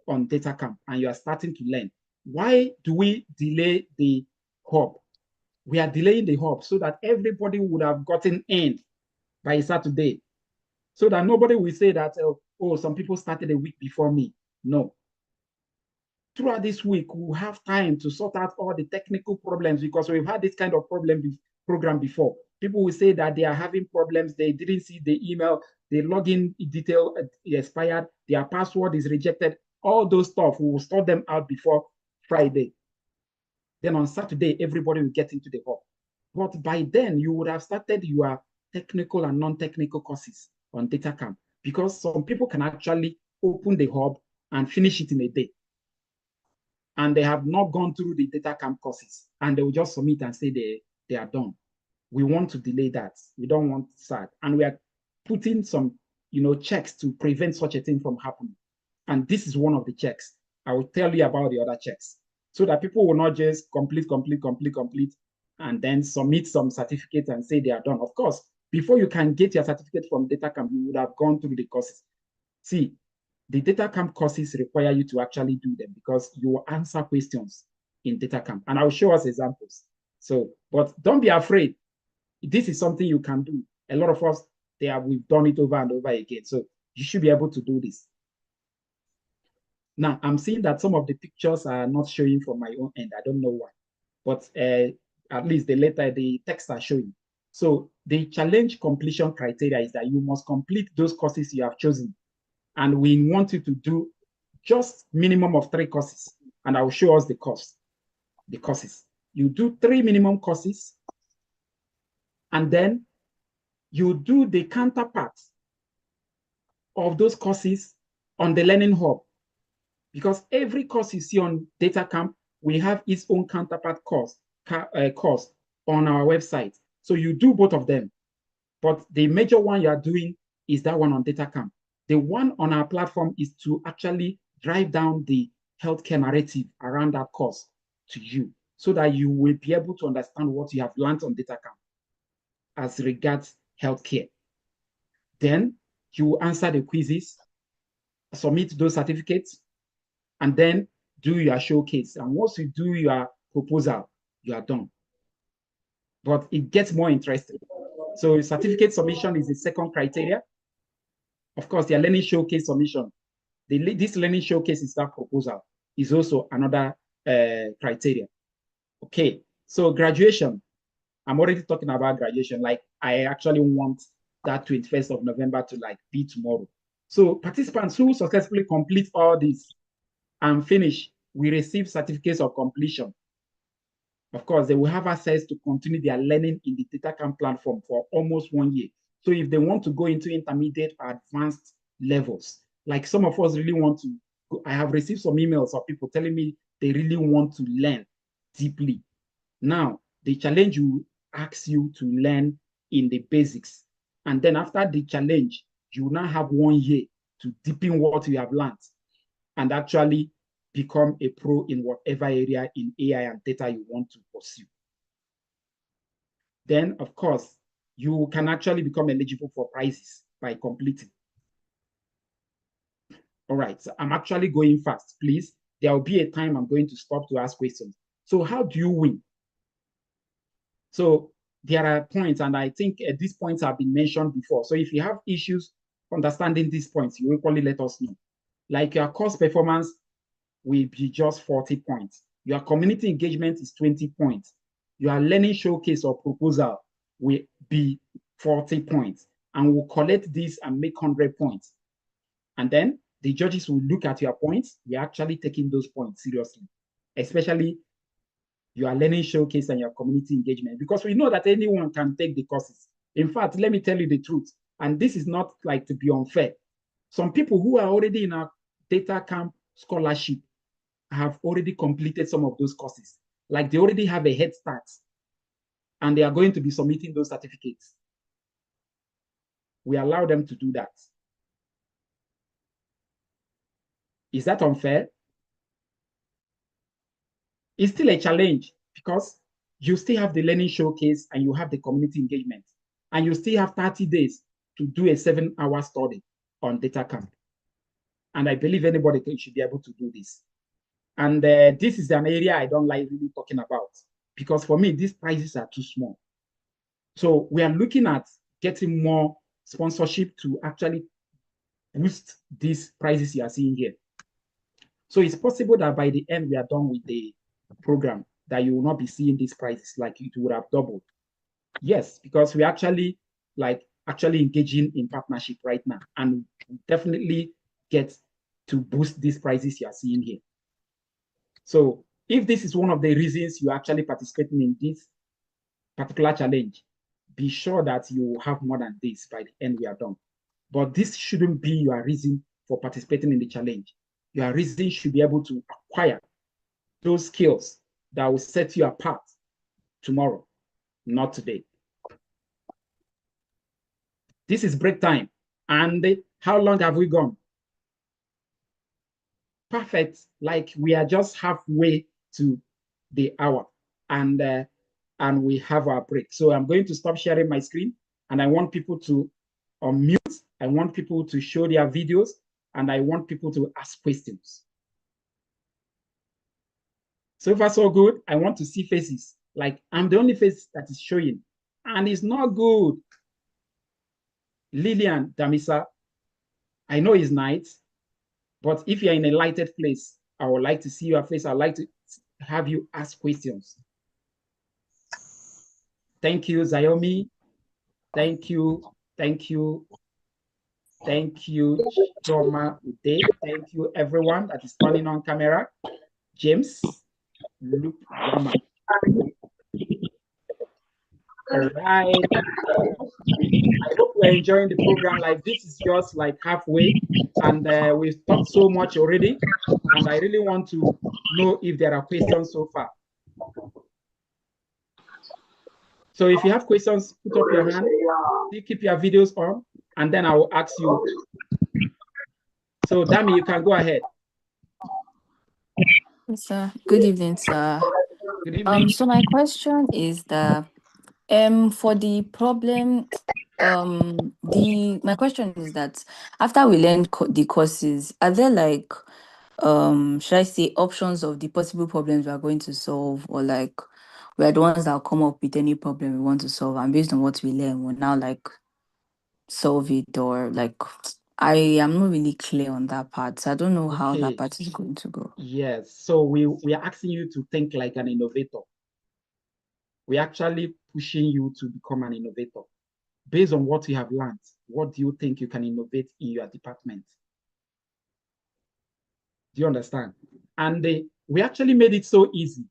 on data camp, and you are starting to learn. Why do we delay the hub? We are delaying the hub so that everybody would have gotten in by Saturday, so that nobody will say that, oh, some people started a week before me. No. Throughout this week, we'll have time to sort out all the technical problems, because we've had this kind of program before. People will say that they are having problems, they didn't see the email, the login detail expired, their password is rejected. All those stuff, we will sort them out before Friday. Then on Saturday, everybody will get into the hub. But by then, you would have started your technical and non-technical courses on data camp, because some people can actually open the hub and finish it in a day. And they have not gone through the data camp courses, and they will just submit and say they are done. We want to delay that. We don't want that. And we are putting some, checks to prevent such a thing from happening. And this is one of the checks. I will tell you about the other checks, so that people will not just complete, and then submit some certificates and say they are done. Of course, before you can get your certificate from data camp, you would have gone through the courses. See, the data camp courses require you to actually do them, because you will answer questions in data camp. And I'll show us examples. So, but don't be afraid. This is something you can do. A lot of us, we've done it over and over again. So you should be able to do this. Now, I'm seeing that some of the pictures are not showing from my own end. I don't know why. But at least the text are showing. So the challenge completion criteria is that you must complete those courses you have chosen. And we want you to do just minimum of 3 courses. And I will show us the courses. You do 3 minimum courses, and then you do the counterpart of those courses on the Learning Hub. Because every course you see on Data Camp, we have its own counterpart course on our website. So you do both of them. But the major one you are doing is that one on Data Camp. The one on our platform is to actually drive down the healthcare narrative around that course to you, so that you will be able to understand what you have learned on Data Camp as regards healthcare. Then you answer the quizzes, submit those certificates, and then do your showcase. And once you do your proposal, you are done. But it gets more interesting. So certificate submission is the second criteria. Of course, their learning showcase submission. This learning showcase is that proposal is also another criteria. Okay, so graduation. I'm already talking about graduation. Like, I actually want that 21st of November to be tomorrow. So participants who successfully complete all this and finish, we receive certificates of completion. Of course, they will have access to continue their learning in the DataCamp platform for almost 1 year. So if they want to go into intermediate or advanced levels, like some of us really want to, I have received some emails of people telling me they really want to learn deeply. Now, the challenge will ask you to learn in the basics. And then after the challenge, you will now have 1 year to deepen what you have learned and actually become a pro in whatever area in AI and data you want to pursue. Then, of course, you can actually become eligible for prizes by completing. All right, so I'm actually going fast. Please, there will be a time I'm going to stop to ask questions. So how do you win? So there are points, and I think these points have been mentioned before. So if you have issues understanding these points, you equally let us know. Like your course performance will be just 40 points. Your community engagement is 20 points. Your learning showcase or proposal will be 40 points. And we'll collect this and make 100 points. And then the judges will look at your points. We're actually taking those points seriously, especially your learning showcase and your community engagement, because we know that anyone can take the courses. In fact, let me tell you the truth, and this is not like to be unfair. Some people who are already in our data camp scholarship have already completed some of those courses. Like they already have a head start and they are going to be submitting those certificates. We allow them to do that. Is that unfair? It's still a challenge because you still have the learning showcase and you have the community engagement, and you still have 30 days to do a 7-hour study on data camp. And I believe anybody should be able to do this. And this is an area I don't like really talking about, because for me, these prices are too small. So we are looking at getting more sponsorship to actually boost these prices you are seeing here. So it's possible that by the end we are done with the program, that you will not be seeing these prices, like it would have doubled. Yes, because we actually engaging in partnership right now, and definitely get to boost these prices you are seeing here. So if this is one of the reasons you're actually participating in this particular challenge, be sure that you have more than this by the end we are done. But this shouldn't be your reason for participating in the challenge. Your reason should be able to acquire those skills that will set you apart tomorrow, not today. This is break time. And how long have we gone? Perfect. Like we are just halfway to the hour, and we have our break. So I'm going to stop sharing my screen, and I want people to unmute. I want people to show their videos, and I want people to ask questions. So far, so good. I want to see faces. Like I'm the only face that is showing, and it's not good. Lillian Damisa, I know it's night, but if you're in a lighted place, I would like to see your face. I'd like to have you ask questions. Thank you, Zayomi. Thank you. Thank you. Thank you, Choma Ude. Thank you, everyone that is turning on camera. James, Luke Wama. All right. I hope you're enjoying the program. Like this is just like halfway, and we've talked so much already, and I really want to know if there are questions so far. So if you have questions, put up your hand. You keep your videos on, and then I will ask you. So Dami, you can go ahead.
Sir, good evening, sir.
Good evening.
So my question is that for the problem, my question is that after we learn the courses, are there like should I say options of the possible problems we are going to solve, or like we are the ones that will come up with any problem we want to solve, and based on what we learn, we'll now like solve it, or like I am not really clear on that part. So I don't know how that part is going to go.
Yes. So we are asking you to think like an innovator. We're actually pushing you to become an innovator. Based on what you have learned, what do you think you can innovate in your department? Do you understand? And we actually made it so easy.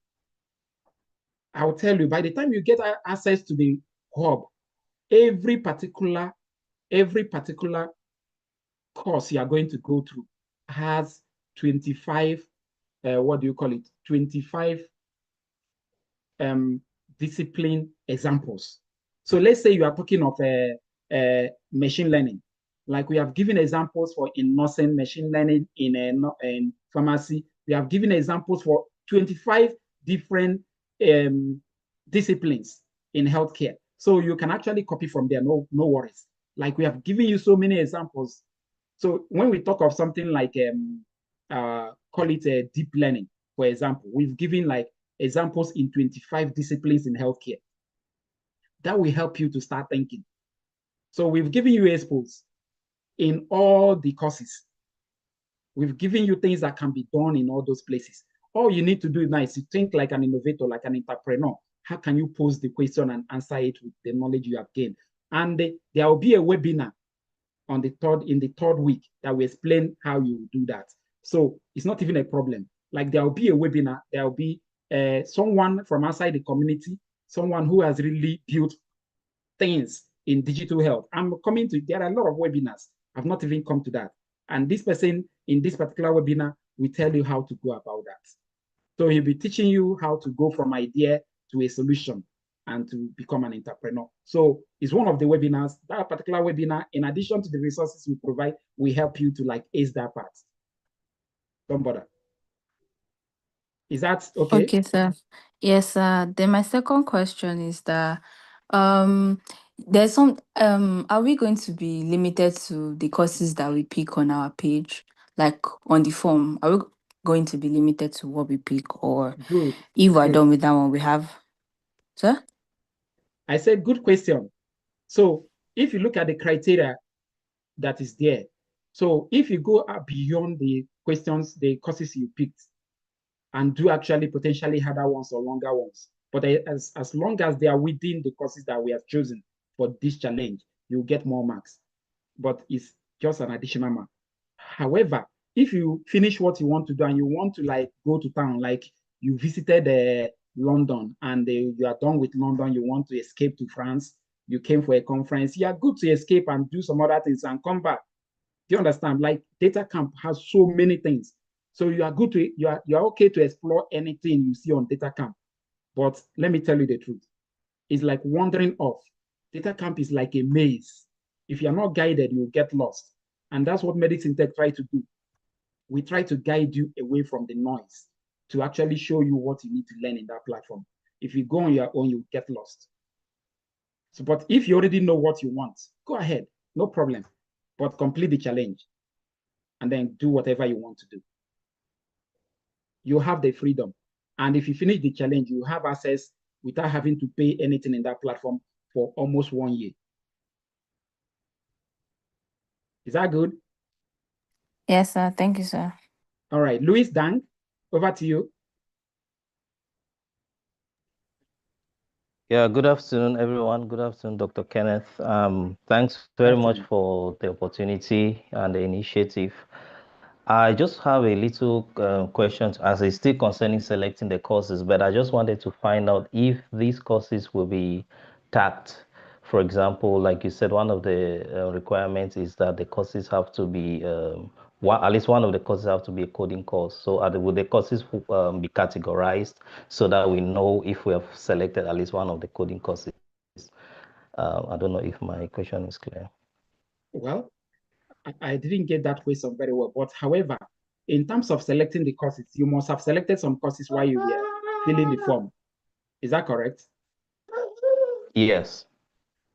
I'll tell you, by the time you get access to the hub, every particular course you are going to go through has 25, 25 discipline examples. So let's say you are talking of machine learning. Like we have given examples for in nursing, machine learning in pharmacy. We have given examples for 25 different disciplines in healthcare. So you can actually copy from there, no worries. Like we have given you so many examples. So when we talk of something like call it deep learning, for example, we've given like examples in 25 disciplines in healthcare. That will help you to start thinking. So we've given you expos in all the courses. We've given you things that can be done in all those places. All you need to do now is to think like an innovator, like an entrepreneur. How can you pose the question and answer it with the knowledge you have gained? And there will be a webinar in the third week that will explain how you do that. So it's not even a problem. Like there will be a webinar, there will be someone from outside the community, someone who has really built things in digital health. There are a lot of webinars. I've not even come to that. And this person in this particular webinar will tell you how to go about that. So he'll be teaching you how to go from idea to a solution and to become an entrepreneur. So it's one of the webinars. That particular webinar, in addition to the resources we provide, will help you to like ace that part. Don't bother. Is that okay?
Okay, sir. Yes, sir. Then my second question is that there's some are we going to be limited to the courses that we pick on our page? Like on the form, are we going to be limited to what we pick, or
Good.
if we're
Good.
done with that one, we have, sir?
I said good question. So if you look at the criteria that is there, so if you go beyond the questions, the courses you picked, and do actually potentially harder ones or longer ones, but as long as they are within the courses that we have chosen for this challenge, you'll get more marks. But it's just an additional mark. However, if you finish what you want to do and you want to like go to town, like you visited London and you are done with London, you want to escape to France, you came for a conference, you are good to escape and do some other things and come back. Do you understand? Like data camp has so many things. So you are good to you are okay to explore anything you see on data camp. But let me tell you the truth. It's like wandering off. Data camp is like a maze. If you're not guided, you'll get lost. And that's what Medicine Tech try to do. We try to guide you away from the noise to actually show you what you need to learn in that platform. If you go on your own, you get lost. So, but if you already know what you want, go ahead, no problem. But complete the challenge and then do whatever you want to do. You have the freedom. And if you finish the challenge, you have access without having to pay anything in that platform for almost 1 year. Is that good?
Yes, sir. Thank you, sir.
All right, Louis Dang, over to you.
Yeah, good afternoon, everyone. Good afternoon, Dr. Kenneth. Thanks very much for the opportunity and the initiative. I just have a little question as it's still concerning selecting the courses, but I just wanted to find out if these courses will be tagged. For example, like you said, one of the requirements is that the courses have to be, at least one of the courses have to be a coding course. So will the courses be categorized so that we know if we have selected at least one of the coding courses? I don't know if my question is clear.
Well, I didn't get that question very well, but however, in terms of selecting the courses, you must have selected some courses while you were filling the form. Is that correct?
Yes.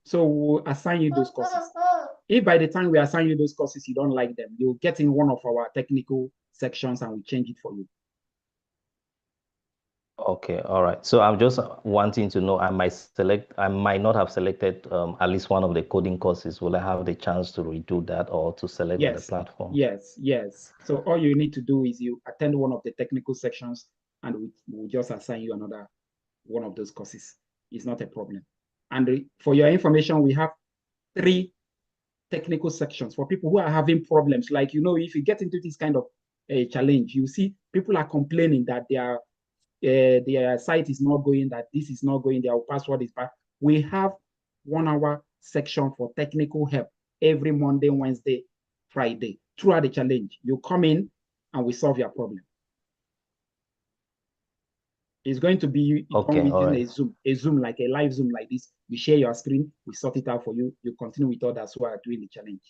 So we'll assign you those courses. If by the time we assign you those courses, you don't like them, you'll get in one of our technical sections and we change it for you.
Okay, all right. So I'm just wanting to know, I might not have selected at least one of the coding courses. Will I have the chance to redo that or to select on the platform?
Yes. So all you need to do is you attend one of the technical sections and we'll just assign you another one of those courses. It's not a problem. And for your information, we have 3 technical sections for people who are having problems. Like, if you get into this kind of a challenge, you see people are complaining that their site is not going, that this is not going, their password is bad. We have 1 hour section for technical help every Monday, Wednesday, Friday throughout the challenge. You come in and we solve your problem. It's going to be using a Zoom, like a live Zoom like this. We share your screen, we sort it out for you. You continue with others who are doing the challenge.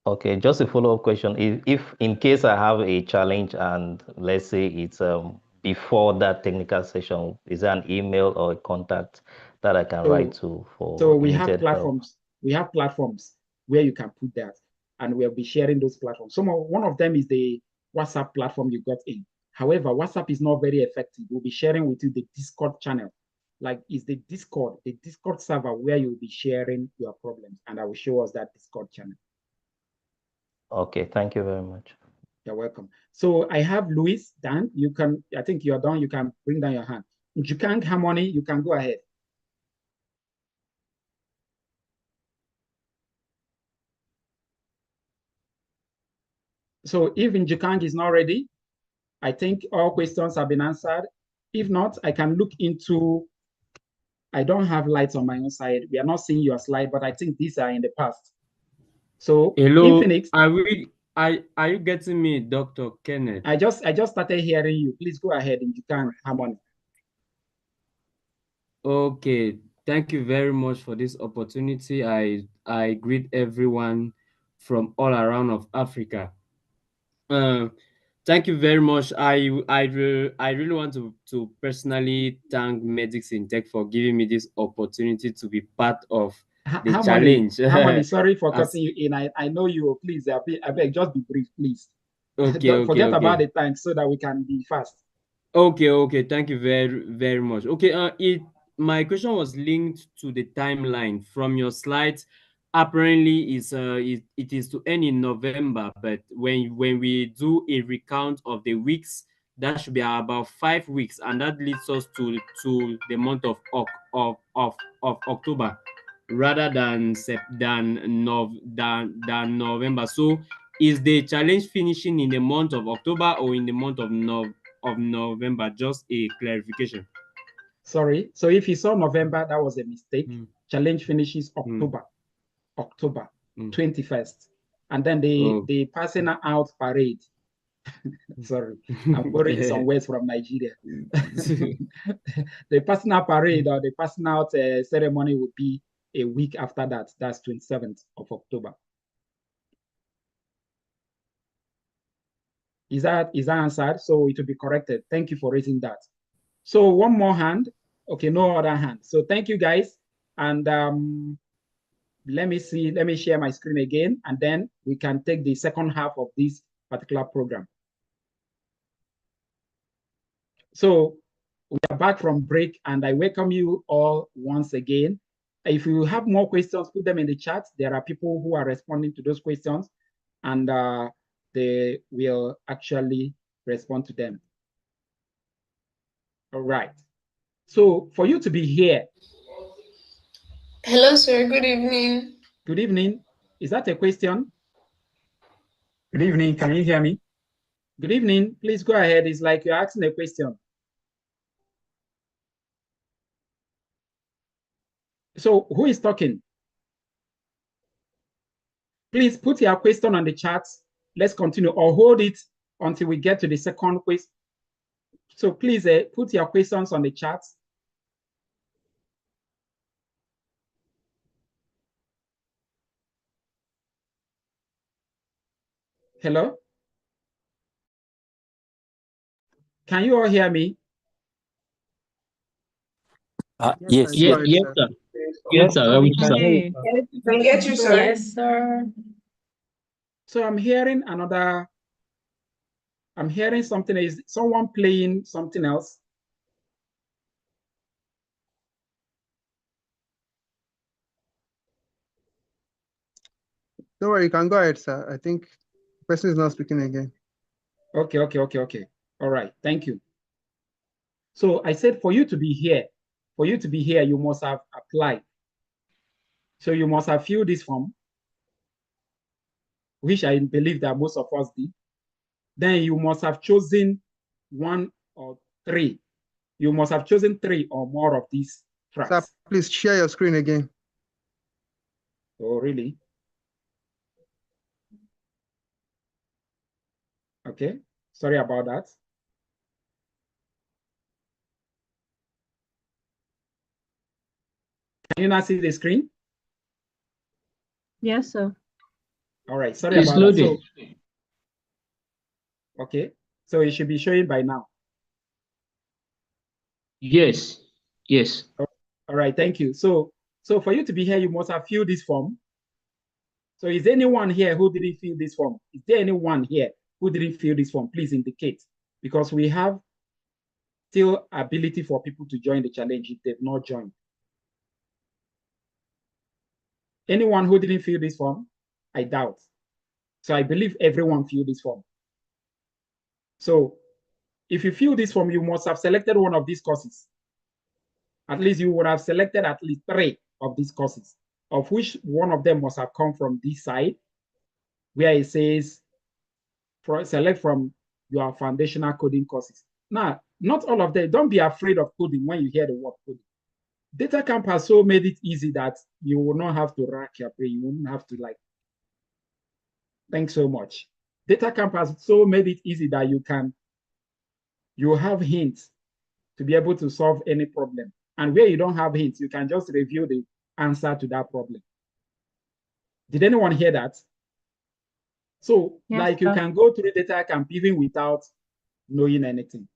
Okay, just a follow-up question. If in case I have a challenge and let's say it's before that technical session, is there an email or a contact that I can write to
So
for
we have
immediate help?
platforms. We have platforms where you can put that, and we'll be sharing those platforms. One of them is the WhatsApp platform you got in. However, WhatsApp is not very effective. We'll be sharing with you the Discord channel. Like is the Discord server where you'll be sharing your problems, and I will show us that Discord channel.
Okay, thank you very much.
You're welcome. So I have Luis, Dan. I think you're done. You can bring down your hand. Jukang Harmony, you can go ahead. So if Njukang is not ready, I think all questions have been answered. If not, I can look into, I don't have lights on my own side. We are not seeing your slide, but I think these are in the past. So
hello,
Infinix,
are you getting me, Dr. Kenneth?
I just started hearing you. Please go ahead, Njukang Harmony.
Okay, thank you very much for this opportunity. I greet everyone from all around of Africa. Thank you very much. I really want to personally thank Medics in Tech for giving me this opportunity to be part of the challenge.
Harmony, sorry for
As-
cutting you in. I know you. Please, I beg, just be brief, please.
okay,
Forget about
okay.
the time so that we can be fast.
Okay, thank you very much. Okay, my question was linked to the timeline from your slides. Apparently, it is to end in November, but when we do a recount of the weeks, that should be about 5 weeks, and that leads us to the month of October rather than November. So, is the challenge finishing in the month of October or in the month of November? Just a clarification.
Sorry. So if you saw November, that was a mistake.
Mm.
Challenge finishes October. October 21st. And then the passing out parade. Sorry, I'm borrowing some words from Nigeria. The passing out parade or the passing out ceremony would be a week after that. That's 27th of October. Is that answered? So it will be corrected. Thank you for raising that. So one more hand. Okay, no other hand. So thank you guys. And let me share my screen again, and then we can take the second half of this particular program. So we are back from break, and I welcome you all once again. If you have more questions, put them in the chat. There are people who are responding to those questions, and they will actually respond to them. All right. So for you to be here.
Hello, sir. Good evening.
Good evening. Is that a question?
Good evening. Can you hear me?
Good evening. Please go ahead. It's like you're asking a question. So who is talking? Please put your question on the chat. Let's continue, or hold it until we get to the second question. So please put your questions on the chat. Hello? Can you all hear me?
Yes.
Yes, sir. Yes, sir.
We can hear you.
Can get you, sir.
Yes, sir.
So I'm hearing something. Is someone playing something else?
Don't worry, you can go ahead, sir. I think the person is not speaking again.
Okay. All right, thank you. So I said for you to be here, you must have applied. So you must have filled this form, which I believe that most of us did. Then you must have chosen one or three. You must have chosen 3 or more of these tracks.
Sir, please share your screen again.
Oh, really? Okay, sorry about that. Can you not see the screen?
Yes, sir.
All right, sorry
It's
about that.
loading.
So, okay, so it should be showing by now.
Yes. Yes.
All right, thank you. So for you to be here, you must have filled this form. So is anyone here who didn't fill this form? Is there anyone here who didn't fill this form? Please indicate, because we have still ability for people to join the challenge if they've not joined. Anyone who didn't fill this form? I doubt. So I believe everyone filled this form. So if you fill this form, you must have selected one of these courses. At least you would have selected at least 3 of these courses, of which one of them must have come from this side, where it says select from your foundational coding courses. Now, not all of them. Don't be afraid of coding when you hear the word coding. Data Camp has so made it easy that you will not have to rack your brain. You won't have to like. Thanks so much. Data Camp has so made it easy that you have hints to be able to solve any problem. And where you don't have hints, you can just review the answer to that problem. Did anyone hear that? So,
Yes,
you
sir.
can go through Data Camp even without knowing anything.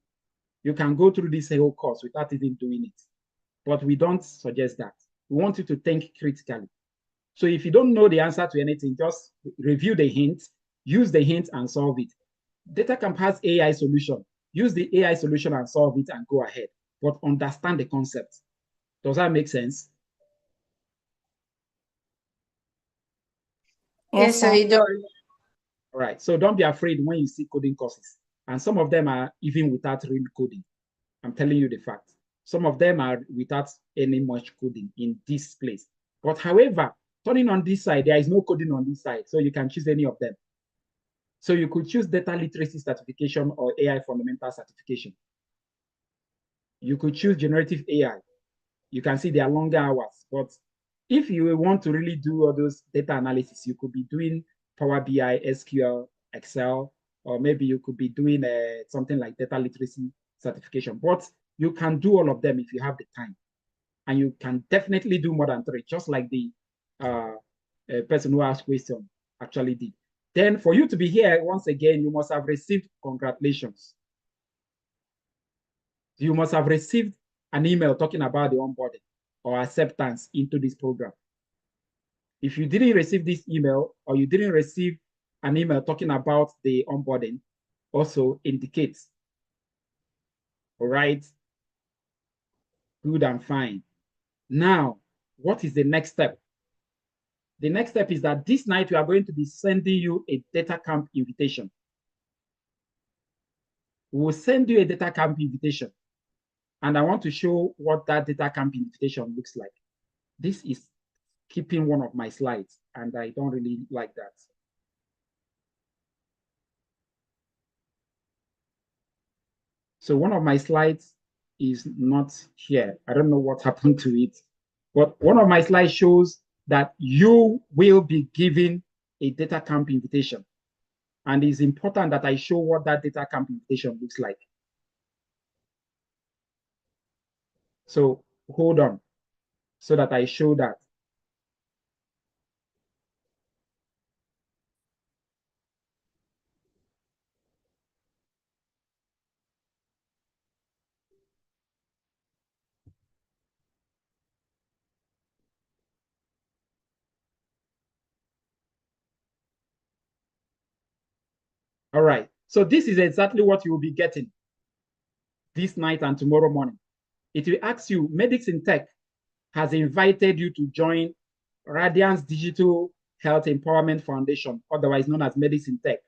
You can go through this whole course without even doing it. But we don't suggest that. We want you to think critically. So if you don't know the answer to anything, just review the hints, use the hints and solve it. Data Camp has AI solution. Use the AI solution and solve it and go ahead. But understand the concept. Does that make sense?
Yes, sir, it does.
All right. So don't be afraid when you see coding courses. And some of them are even without real coding. I'm telling you the fact. Some of them are without any much coding in this place. But however, turning on this side, there is no coding on this side. So you can choose any of them. So you could choose data literacy certification or AI fundamental certification. You could choose generative AI. You can see there are longer hours. But if you want to really do all those data analysis, you could be doing Power BI, SQL, Excel, or maybe you could be doing something like data literacy certification. But you can do all of them if you have the time. And you can definitely do more than 3, just like the person who asked question actually did. Then for you to be here, once again, you must have received congratulations. You must have received an email talking about the onboarding or acceptance into this program. If you didn't receive this email or you didn't receive an email talking about the onboarding, also indicates. All right. Good and fine. Now, what is the next step? The next step is that this night we are going to be sending you a data camp invitation. We will send you a data camp invitation. And I want to show what that data camp invitation looks like. This is keeping one of my slides, and I don't really like that. So one of my slides is not here. I don't know what happened to it, but one of my slides shows that you will be given a data camp invitation. And it's important that I show what that data camp invitation looks like. So hold on so that I show that. All right. So this is exactly what you will be getting this night and tomorrow morning. It will ask you, Medics in Tech has invited you to join Radiance Digital Health Empowerment Foundation, otherwise known as Medics in Tech.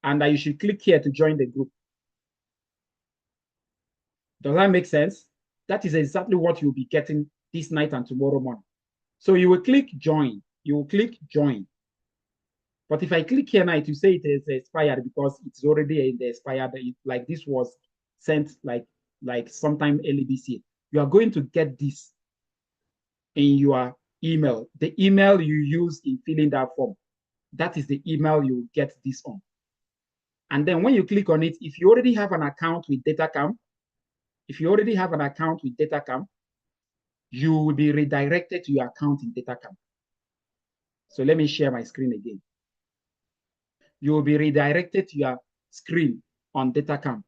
And you should click here to join the group. Does that make sense? That is exactly what you'll be getting this night and tomorrow morning. So you will click join. You will click join. But if I click here now, it will say it is expired because it's already in the expired. Like this was sent like sometime early this year. You are going to get this in your email. The email you use in filling that form. That is the email you get this on. And then when you click on it, if you already have an account with DataCamp, you will be redirected to your account in DataCamp. So let me share my screen again. you will be redirected to your screen on DataCamp.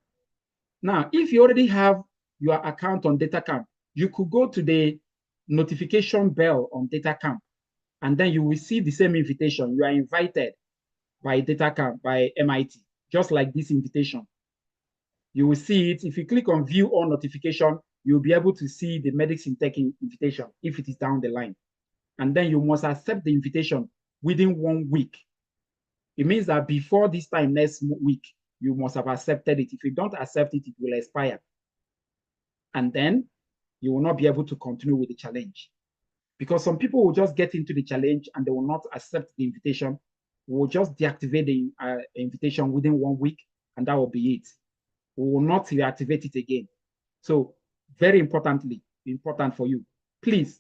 Now, if you already have your account on DataCamp, you could go to the notification bell on DataCamp, and then you will see the same invitation. You are invited by DataCamp, by MIT, just like this invitation. You will see it. If you click on view all notification, you'll be able to see the Medics in Tech invitation if it is down the line. And then you must accept the invitation within 1 week. It means that before this time next week, you must have accepted it. If you don't accept it, it will expire. And then you will not be able to continue with the challenge. Because some people will just get into the challenge and they will not accept the invitation. We will just deactivate the invitation within 1 week, and that will be it. We will not reactivate it again. So very importantly, important for you, please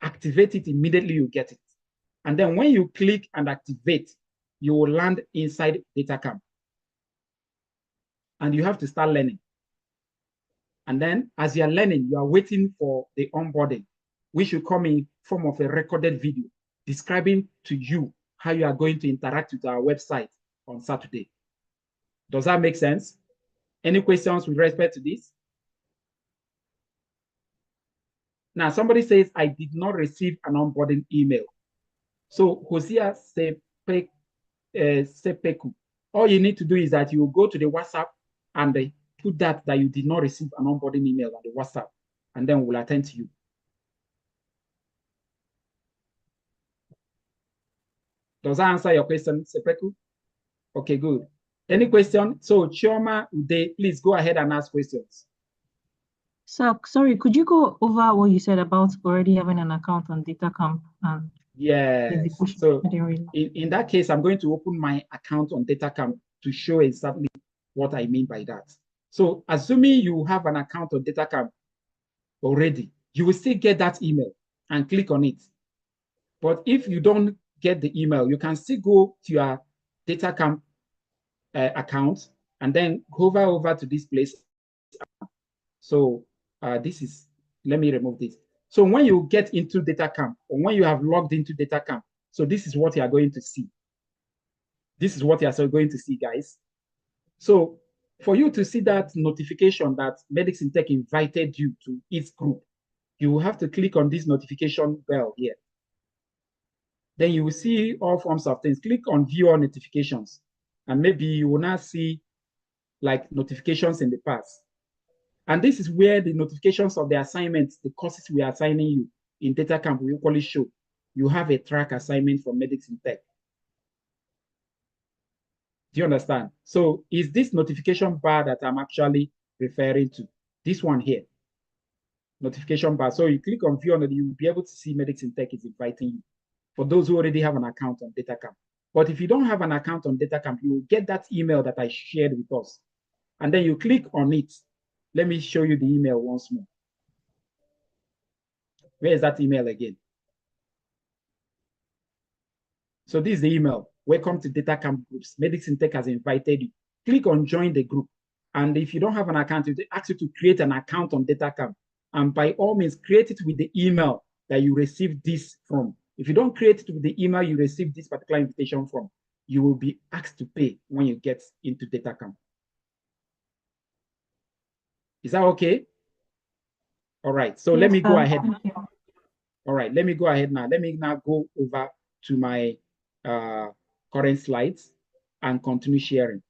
activate it immediately you get it. And then when you click and activate, you will land inside DataCamp. And you have to start learning. And then as you're learning, you are waiting for the onboarding, which will come in form of a recorded video describing to you how you are going to interact with our website on Saturday. Does that make sense? Any questions with respect to this? Now, somebody says, I did not receive an onboarding email. So, Hosea Sepeku, all you need to do is that you go to the WhatsApp and put that you did not receive an onboarding email on the WhatsApp, and then we'll attend to you. Does that answer your question, Sepeku? Okay, good. Any question? So, Chioma Ude, please go ahead and ask questions.
So, sorry, could you go over what you said about already having an account on DataCamp?
Yes. So in that case, I'm going to open my account on DataCamp to show exactly what I mean by that. So assuming you have an account on DataCamp already, you will still get that email and click on it. But if you don't get the email, you can still go to your DataCamp account and then hover over to this place. So this is, let me remove this. So when you get into DataCamp, or when you have logged into DataCamp, so this is what you are going to see. This is what you are going to see, guys. So for you to see that notification that Medics in Tech invited you to its group, you will have to click on this notification bell here. Then you will see all forms of things. Click on view all notifications, and maybe you will now see like notifications in the past. And this is where the notifications of the assignments, the courses we are assigning you in DataCamp will equally show. You have a track assignment from Medics in Tech. Do you understand? So is this notification bar that I'm actually referring to? This one here, notification bar. So you click on view and you will be able to see Medics in Tech is inviting you. For those who already have an account on DataCamp. But if you don't have an account on DataCamp, you will get that email that I shared with us. And then you click on it. Let me show you the email once more. Where is that email again? So this is the email. Welcome to DataCamp Groups. Medics in Tech has invited you. Click on join the group. And if you don't have an account, it asks you to create an account on DataCamp. And by all means, create it with the email that you received this from. If you don't create it with the email you received this particular invitation from, you will be asked to pay when you get into DataCamp. Is that okay? All right. So let me go ahead. All right. Let me go ahead now. Let me now go over to my current slides and continue sharing.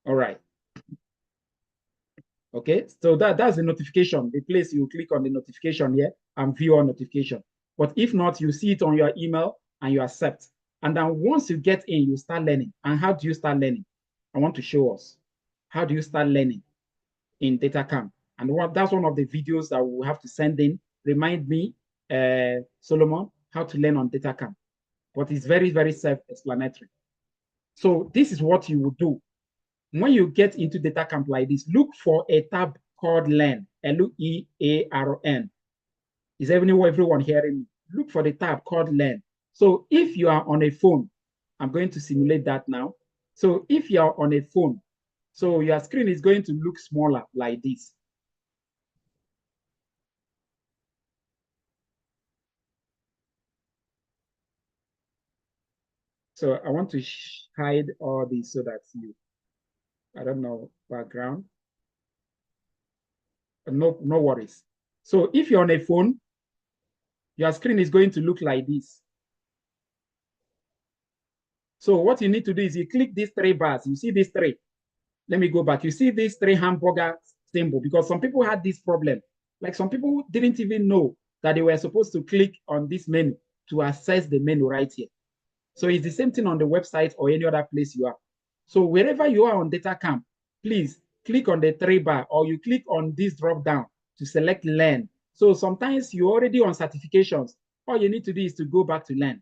All right. Okay, so that's the notification, the place you click on the notification here and view our notification. But if not, you see it on your email and you accept. And then once you get in, you start learning. And how do you start learning? I want to show us. How do you start learning in DataCamp? And that's one of the videos that we'll have to send in. Remind me, Solomon, how to learn on DataCamp. But it's very, very self-explanatory. So this is what you will do. When you get into DataCamp like this, look for a tab called Learn, L-E-A-R-N. Is everyone hearing me? Look for the tab called Learn. So if you are on a phone, I'm going to simulate that now. So if you are on a phone, so your screen is going to look smaller like this. So I want to hide all these so that I don't know, background. No worries. So if you're on a phone, your screen is going to look like this. So what you need to do is you click these 3 bars. You see these 3. Let me go back. You see these 3 hamburger symbol, because some people had this problem. Like some people didn't even know that they were supposed to click on this menu to access the menu right here. So it's the same thing on the website or any other place you are. So wherever you are on DataCamp, please click on the 3 bar, or you click on this drop down to select Learn. So sometimes you're already on certifications. All you need to do is to go back to Learn.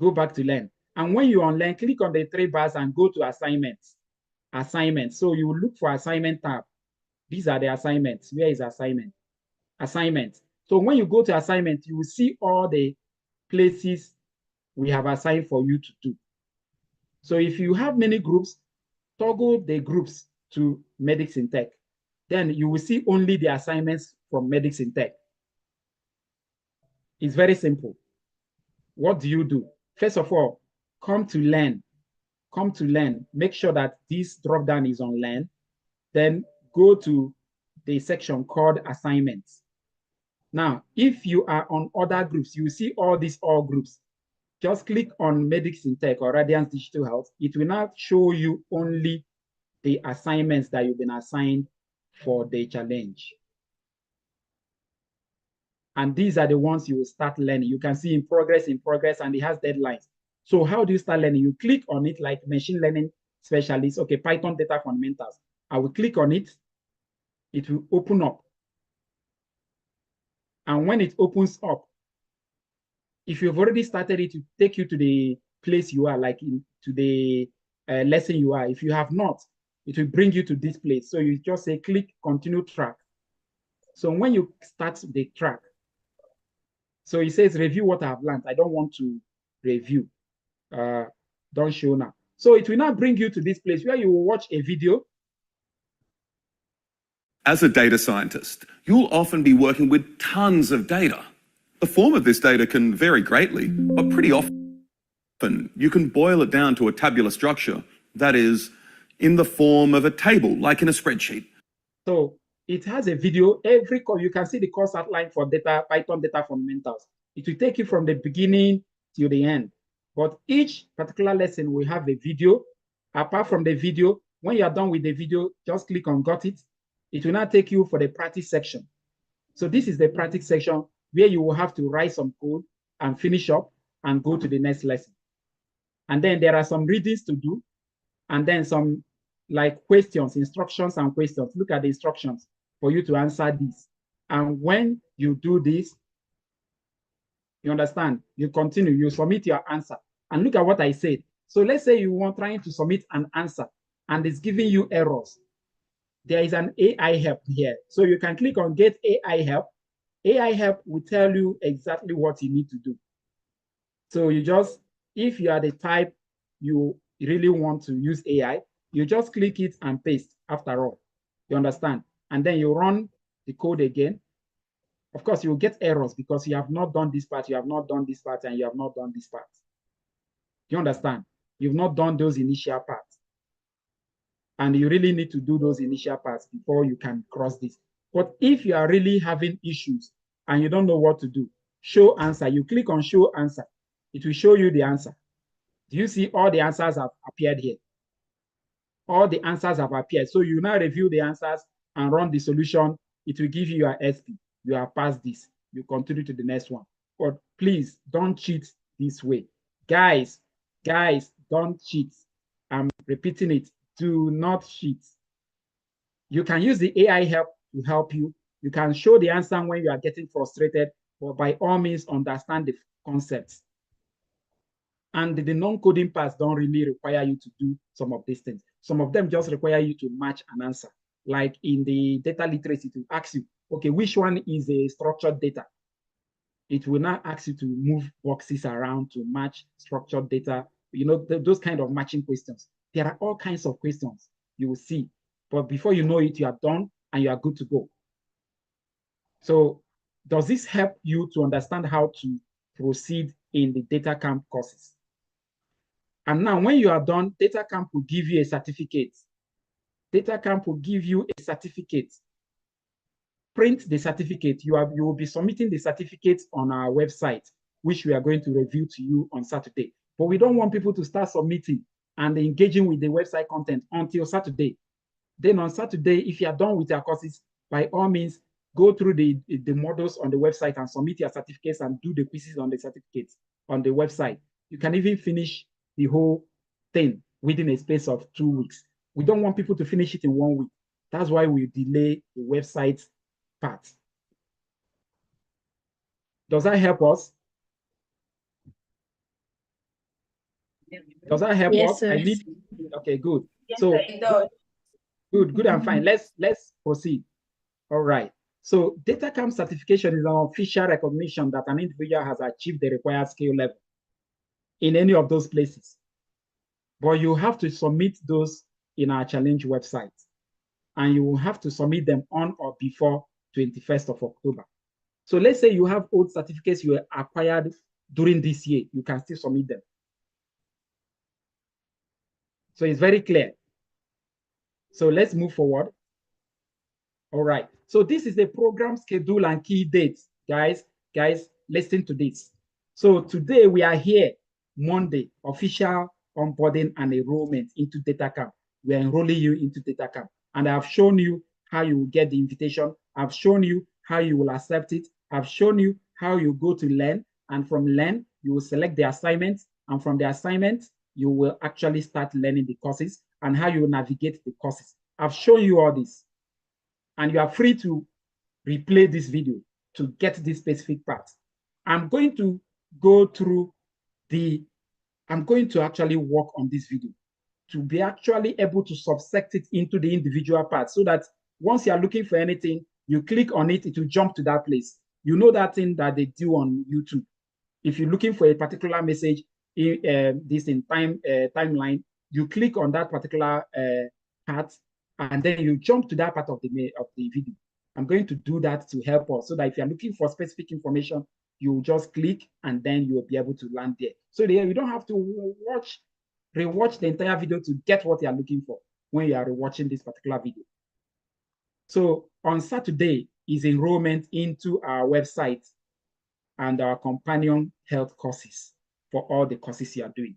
Go back to Learn. And when you're on Learn, click on the 3 bars and go to Assignments. Assignments. So you will look for Assignment tab. These are the assignments. Where is assignment? Assignment. So when you go to assignment, you will see all the places we have assigned for you to do. So if you have many groups, toggle the groups to Medics in Tech. Then you will see only the assignments from Medics in Tech. It's very simple. What do you do? First of all, come to Learn. Come to Learn. Make sure that this drop down is on Learn. Then go to the section called Assignments. Now, if you are on other groups, you see all these groups. Just click on Medics in Tech or Radiance Digital Health. It will not show you only the assignments that you've been assigned for the challenge. And these are the ones you will start learning. You can see in progress, and it has deadlines. So how do you start learning? You click on it like machine learning specialist. Okay, Python data fundamentals. I will click on it. It will open up. And when it opens up, if you've already started it, to take you to the place you are, like to the lesson you are. If you have not, it will bring you to this place. So you just say, click continue track. So when you start the track, so it says review what I have learned. I don't want to review. Don't show now. So it will now bring you to this place where you will watch a video.
As a data scientist, you'll often be working with tons of data. The form of this data can vary greatly, but pretty often you can boil it down to a tabular structure, that is, in the form of a table, like in a spreadsheet.
So it has a video. Every course, you can see the course outline for data, Python data fundamentals. It will take you from the beginning to the end. But each particular lesson will have a video. Apart from the video, when you are done with the video, just click on Got It. It will now take you for the practice section. So this is the practice section where you will have to write some code and finish up and go to the next lesson. And then there are some readings to do, and then some like questions, instructions and questions. Look at the instructions for you to answer these. And when you do this, you understand, you continue, you submit your answer. And look at what I said. So let's say you want trying to submit an answer and it's giving you errors. There is an AI help here. So you can click on get AI help. AI help will tell you exactly what you need to do. So you just, if you are the type you really want to use AI, you just click it and paste after all. You understand? And then you run the code again. Of course, you'll get errors because you have not done this part, you have not done this part, and you have not done this part. Do you understand? You've not done those initial parts. And you really need to do those initial parts before you can cross this. But if you are really having issues and you don't know what to do, show answer. You click on show answer. It will show you the answer. Do you see all the answers have appeared here? All the answers have appeared. So you now review the answers and run the solution. It will give you your SP. You have passed this. You continue to the next one. But please don't cheat this way. Guys, don't cheat. I'm repeating it. Do not cheat. You can use the AI help to help you. You can show the answer when you are getting frustrated, but by all means, understand the concepts. And the non-coding parts don't really require you to do some of these things. Some of them just require you to match an answer. Like in the data literacy, to ask you, okay, which one is a structured data? It will now ask you to move boxes around to match structured data. You know, those kind of matching questions. There are all kinds of questions you will see. But before you know it, you are done and you are good to go. So does this help you to understand how to proceed in the data camp courses? And now when you are done, Data Camp will give you a certificate. Data Camp will give you a certificate. Print the certificate. You will be submitting the certificate on our website, which we are going to review to you on Saturday. But we don't want people to start submitting and engaging with the website content until Saturday. Then on Saturday, if you are done with your courses, by all means, go through the models on the website and submit your certificates and do the quizzes on the certificates on the website. You can even finish the whole thing within a space of 2 weeks. We don't want people to finish it in 1 week. That's why we delay the website part. Does that help us? Does that help us?
Sir.
I need. Okay, good.
Yes,
So
it does.
good and fine. Let's proceed. All right. So DataCamp certification is an official recognition that an individual has achieved the required skill level in any of those places. But you have to submit those in our challenge website. And you will have to submit them on or before 21st of October. So let's say you have old certificates you acquired during this year, you can still submit them. So it's very clear. So let's move forward. All right. So this is the program schedule and key dates. Guys, listen to this. So today we are here, Monday, official onboarding and enrollment into DataCamp. We are enrolling you into DataCamp. And I've shown you how you will get the invitation. I've shown you how you will accept it. I've shown you how you go to learn. And from learn, you will select the assignment. And from the assignment, you will actually start learning the courses and how you will navigate the courses. I've shown you all this. And you are free to replay this video to get this specific part. I'm going to go through I'm going to actually work on this video to be actually able to subsect it into the individual parts so that once you are looking for anything, you click on it, it will jump to that place. You know that thing that they do on YouTube. If you're looking for a particular message in this in timeline, you click on that particular part, and then you jump to that part of the video. I'm going to do that to help us so that if you're looking for specific information, you just click and then you will be able to land there. So there you don't have to rewatch the entire video to get what you're looking for when you are rewatching this particular video. So on Saturday is enrollment into our website and our companion health courses for all the courses you are doing.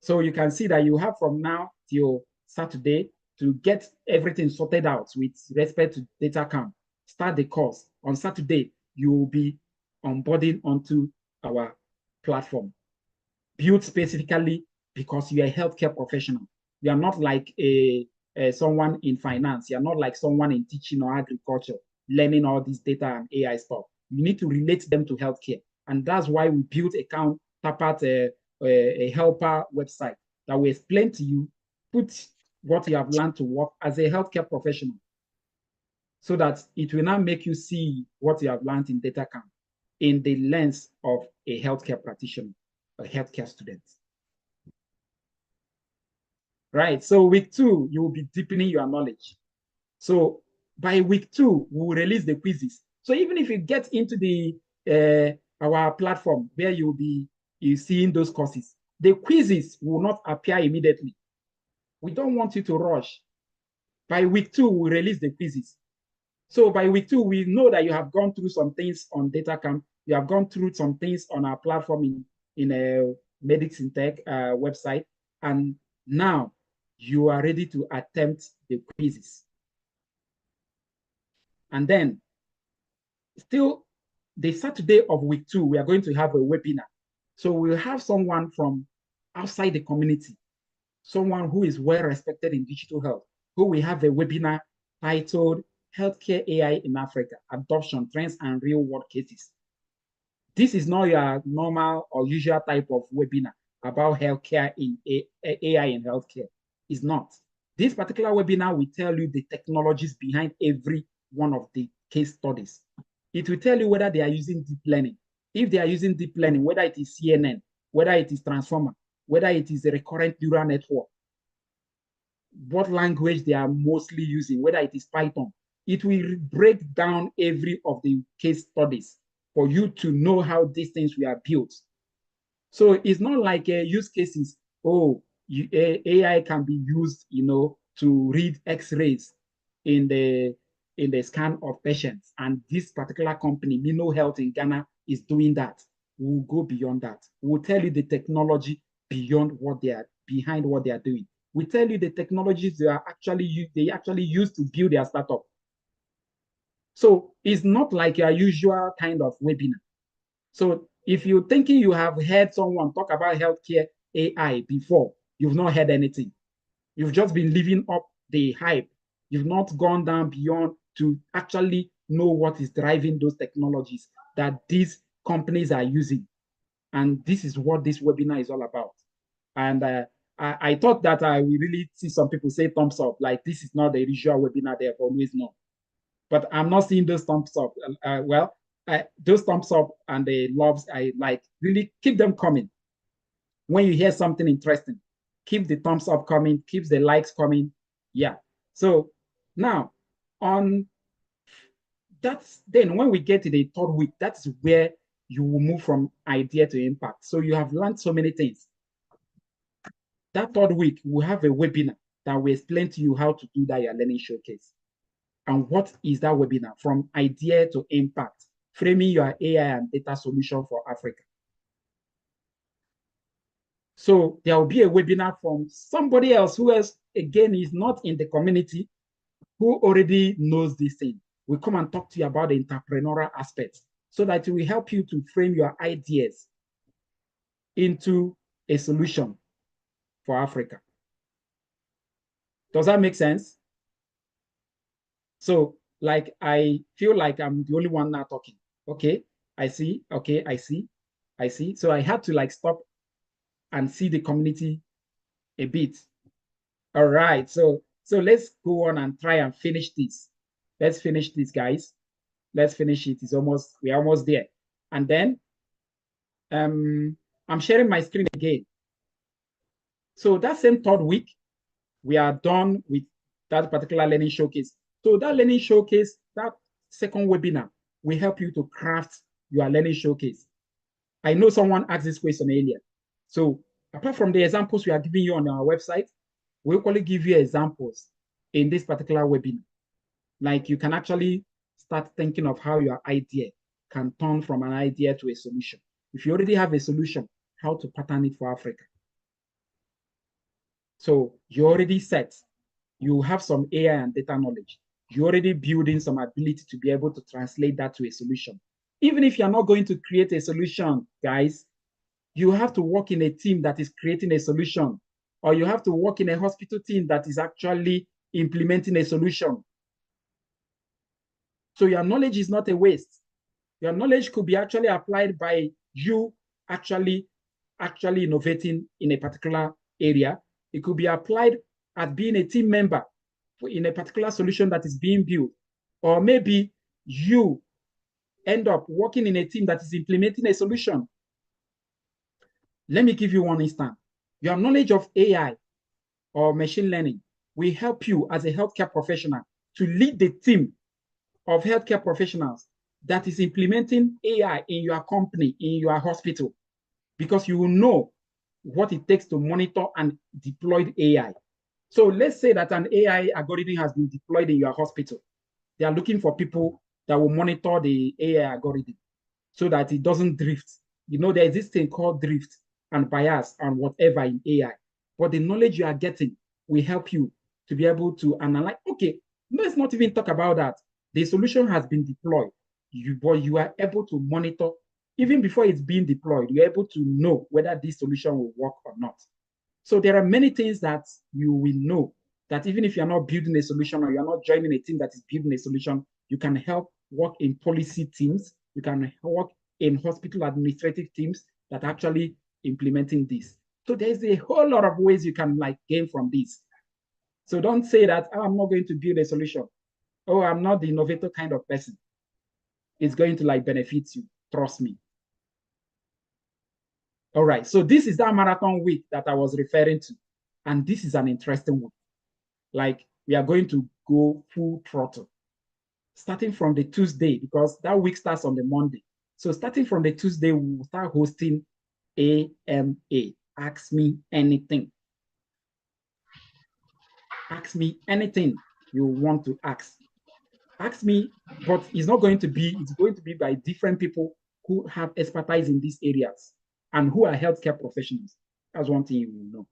So you can see that you have from now till Saturday to get everything sorted out with respect to DataCamp. Start the course. On Saturday, you will be onboarding onto our platform, built specifically because you are a healthcare professional. You are not like someone in finance. You are not like someone in teaching or agriculture, learning all this data and AI stuff. You need to relate them to healthcare. And that's why we built a counterpart, a helper website that will explain to you, put what you have learned to work as a healthcare professional so that it will now make you see what you have learned in DataCamp in the lens of a healthcare practitioner, a healthcare student. Right, so week 2, you will be deepening your knowledge. So by week 2, we will release the quizzes. So even if you get into the our platform where you'll be seeing those courses, the quizzes will not appear immediately. We don't want you to rush. By week 2, we release the quizzes. So by week 2, we know that you have gone through some things on DataCamp. You have gone through some things on our platform in a Medics in Tech website. And now you are ready to attempt the quizzes. And then still the Saturday of week 2, we are going to have a webinar. So we'll have someone from outside the community, someone who is well respected in digital health, who will have a webinar titled Healthcare AI in Africa, Adoption Trends and Real World Cases. This is not your normal or usual type of webinar about healthcare in AI in healthcare. It's not. This particular webinar will tell you the technologies behind every one of the case studies. It will tell you whether they are using deep learning. If they are using deep learning, whether it is CNN, whether it is transformer, whether it is a recurrent neural network, what language they are mostly using, whether it is Python. It will break down every of the case studies for you to know how these things were built. So it's not like use cases. Oh, AI can be used, to read X-rays in the scan of patients. And this particular company, Mino Health in Ghana, is doing that. We'll go beyond that. We'll tell you the technology beyond what they are behind what they are doing. We tell you the technologies they actually use to build their startup. So it's not like your usual kind of webinar. So if you're thinking you have heard someone talk about healthcare AI before, you've not heard anything. You've just been living up the hype. You've not gone down beyond to actually know what is driving those technologies that these companies are using. And this is what this webinar is all about. And I thought that I will really see some people say thumbs up, like this is not the usual webinar they've always known. But I'm not seeing those thumbs up. Those thumbs up and the loves, I like, really keep them coming. When you hear something interesting, keep the thumbs up coming, keep the likes coming. Yeah. So now on that's then when we get to the third week, that's where you will move from idea to impact. So you have learned so many things. That third week, we'll have a webinar that will explain to you how to do that your learning showcase. And what is that webinar? From idea to impact, framing your AI and data solution for Africa. So there will be a webinar from somebody else who else, again, is not in the community, who already knows this thing. We'll come and talk to you about the entrepreneurial aspects so that it will help you to frame your ideas into a solution for Africa. Does that make sense? So, like, I feel like I'm the only one now talking. Okay, I see. Okay, I see. I see. So I had to like stop and see the community a bit. All right. So let's go on and try and finish this. Let's finish this, guys. Let's finish it. We're almost there. And then I'm sharing my screen again. So that same third week, we are done with that particular learning showcase. So that learning showcase, that second webinar, will help you to craft your learning showcase. I know someone asked this question earlier. So apart from the examples we are giving you on our website, we equally give you examples in this particular webinar. Like you can actually start thinking of how your idea can turn from an idea to a solution. If you already have a solution, how to pattern it for Africa. So you're already set. You have some AI and data knowledge. You're already building some ability to be able to translate that to a solution. Even if you're not going to create a solution, guys, you have to work in a team that is creating a solution, or you have to work in a hospital team that is actually implementing a solution. So your knowledge is not a waste. Your knowledge could be actually applied by you actually innovating in a particular area. It could be applied as being a team member in a particular solution that is being built. Or maybe you end up working in a team that is implementing a solution. Let me give you one instance. Your knowledge of AI or machine learning will help you as a healthcare professional to lead the team of healthcare professionals that is implementing AI in your company, in your hospital, because you will know what it takes to monitor and deploy AI. So let's say that an AI algorithm has been deployed in your hospital. They are looking for people that will monitor the AI algorithm so that it doesn't drift. There is this thing called drift and bias and whatever in AI. But the knowledge you are getting will help you to be able to analyze. Okay, let's not even talk about that. The solution has been deployed, but you are able to monitor. Even before it's being deployed, you're able to know whether this solution will work or not. So there are many things that you will know that even if you're not building a solution or you're not joining a team that is building a solution, you can help work in policy teams. You can work in hospital administrative teams that are actually implementing this. So there's a whole lot of ways you can gain from this. So don't say that, oh, I'm not going to build a solution. Oh, I'm not the innovator kind of person. It's going to benefit you. Trust me. All right. So this is that marathon week that I was referring to. And this is an interesting week. We are going to go full throttle. Starting from the Tuesday, because that week starts on the Monday. So starting from the Tuesday, we will start hosting AMA. Ask me anything. Ask me anything you want to ask. Ask me, but it's going to be by different people who have expertise in these areas and who are healthcare professionals. That's one thing you will know.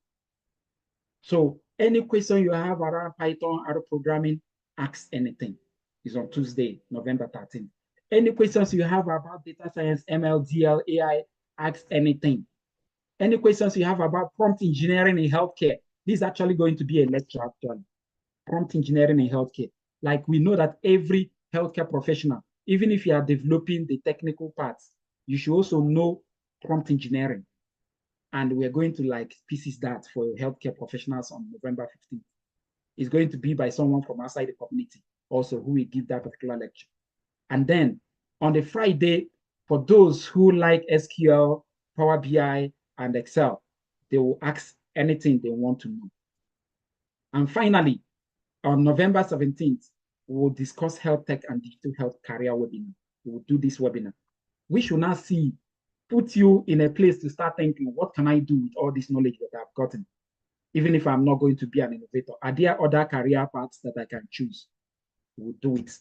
So any question you have around Python, around programming, ask anything. It's on Tuesday, November 13th. Any questions you have about data science, ML, DL, AI, ask anything. Any questions you have about prompt engineering in healthcare, this is actually going to be a lecture actually. Prompt engineering in healthcare. Like we know that every healthcare professional, even if you are developing the technical parts, you should also know prompt engineering. And we're going to like pieces that for healthcare professionals on November 15th. It's going to be by someone from outside the community also who will give that particular lecture. And then on the Friday, for those who like SQL, Power BI, and Excel, they will ask anything they want to know. And finally, on November 17th, we will discuss health tech and digital health career webinar. We will do this webinar. We should now put you in a place to start thinking, what can I do with all this knowledge that I've gotten? Even if I'm not going to be an innovator, are there other career paths that I can choose? We'll do it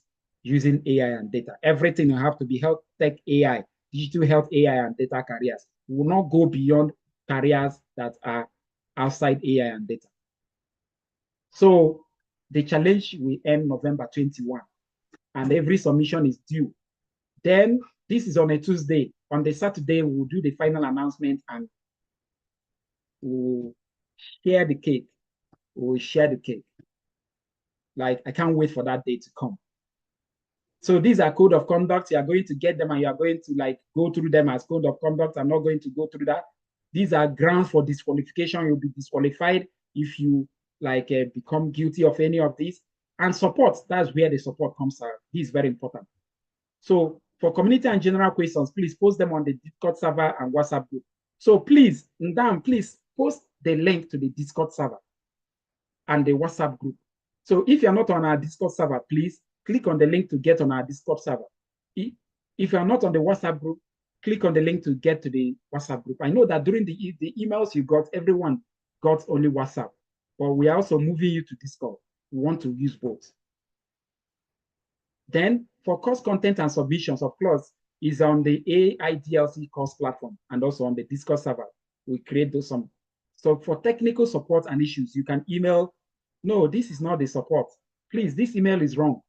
using AI and data. Everything will have to be health tech AI, digital health AI and data careers. We will not go beyond careers that are outside AI and data. So the challenge will end November 21, and every submission is due. Then this is on a Tuesday. On the Saturday, we'll do the final announcement and we'll share the cake. We'll share the cake. Like, I can't wait for that day to come. So these are code of conduct. You are going to get them and you are going to like go through them as code of conduct. I'm not going to go through that. These are grounds for disqualification. You'll be disqualified if you like become guilty of any of these. And support, that's where the support comes out. This is very important. So for community and general questions, please post them on the Discord server and WhatsApp group. So please, Ndam, please post the link to the Discord server and the WhatsApp group. So if you're not on our Discord server, please click on the link to get on our Discord server. If you're not on the WhatsApp group, click on the link to get to the WhatsApp group. I know that during the emails you got, everyone got only WhatsApp, but we are also moving you to Discord. We want to use both. Then for course content and submissions, of course, is on the AIDLC course platform and also on the Discord server. We create those some. So for technical support and issues, you can email. No, this is not the support. Please, this email is wrong.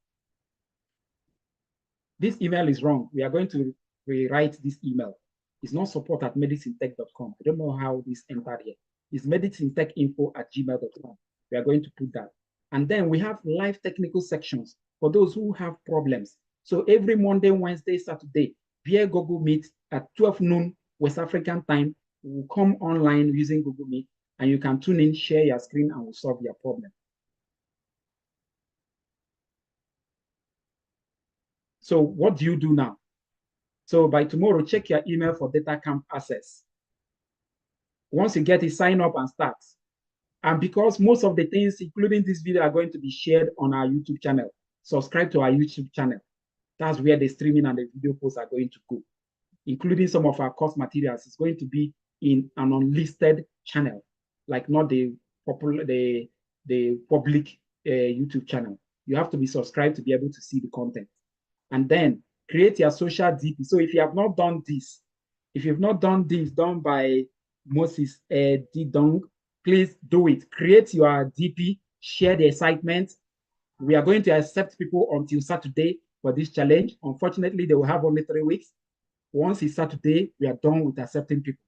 This email is wrong. We are going to rewrite this email. It's not support@medicintech.com. I don't know how this entered here. It's medicintechinfo@gmail.com. We are going to put that. And then we have live technical sections for those who have problems. So every Monday, Wednesday, Saturday, via Google Meet at 12 noon West African time, we'll come online using Google Meet and you can tune in, share your screen, and we'll solve your problem. So what do you do now? So by tomorrow, check your email for data camp access. Once you get it, sign up and start. And because most of the things, including this video, are going to be shared on our YouTube channel, subscribe to our YouTube channel. That's where the streaming and the video posts are going to go, including some of our course materials. It's going to be in an unlisted channel, like not the public YouTube channel. You have to be subscribed to be able to see the content. And then create your social DP. So if you have not done this, if you've not done this done by Moses Didong, please do it. Create your DP, share the excitement. We are going to accept people until Saturday for this challenge. Unfortunately, they will have only 3 weeks. Once it's Saturday, we are done with accepting people.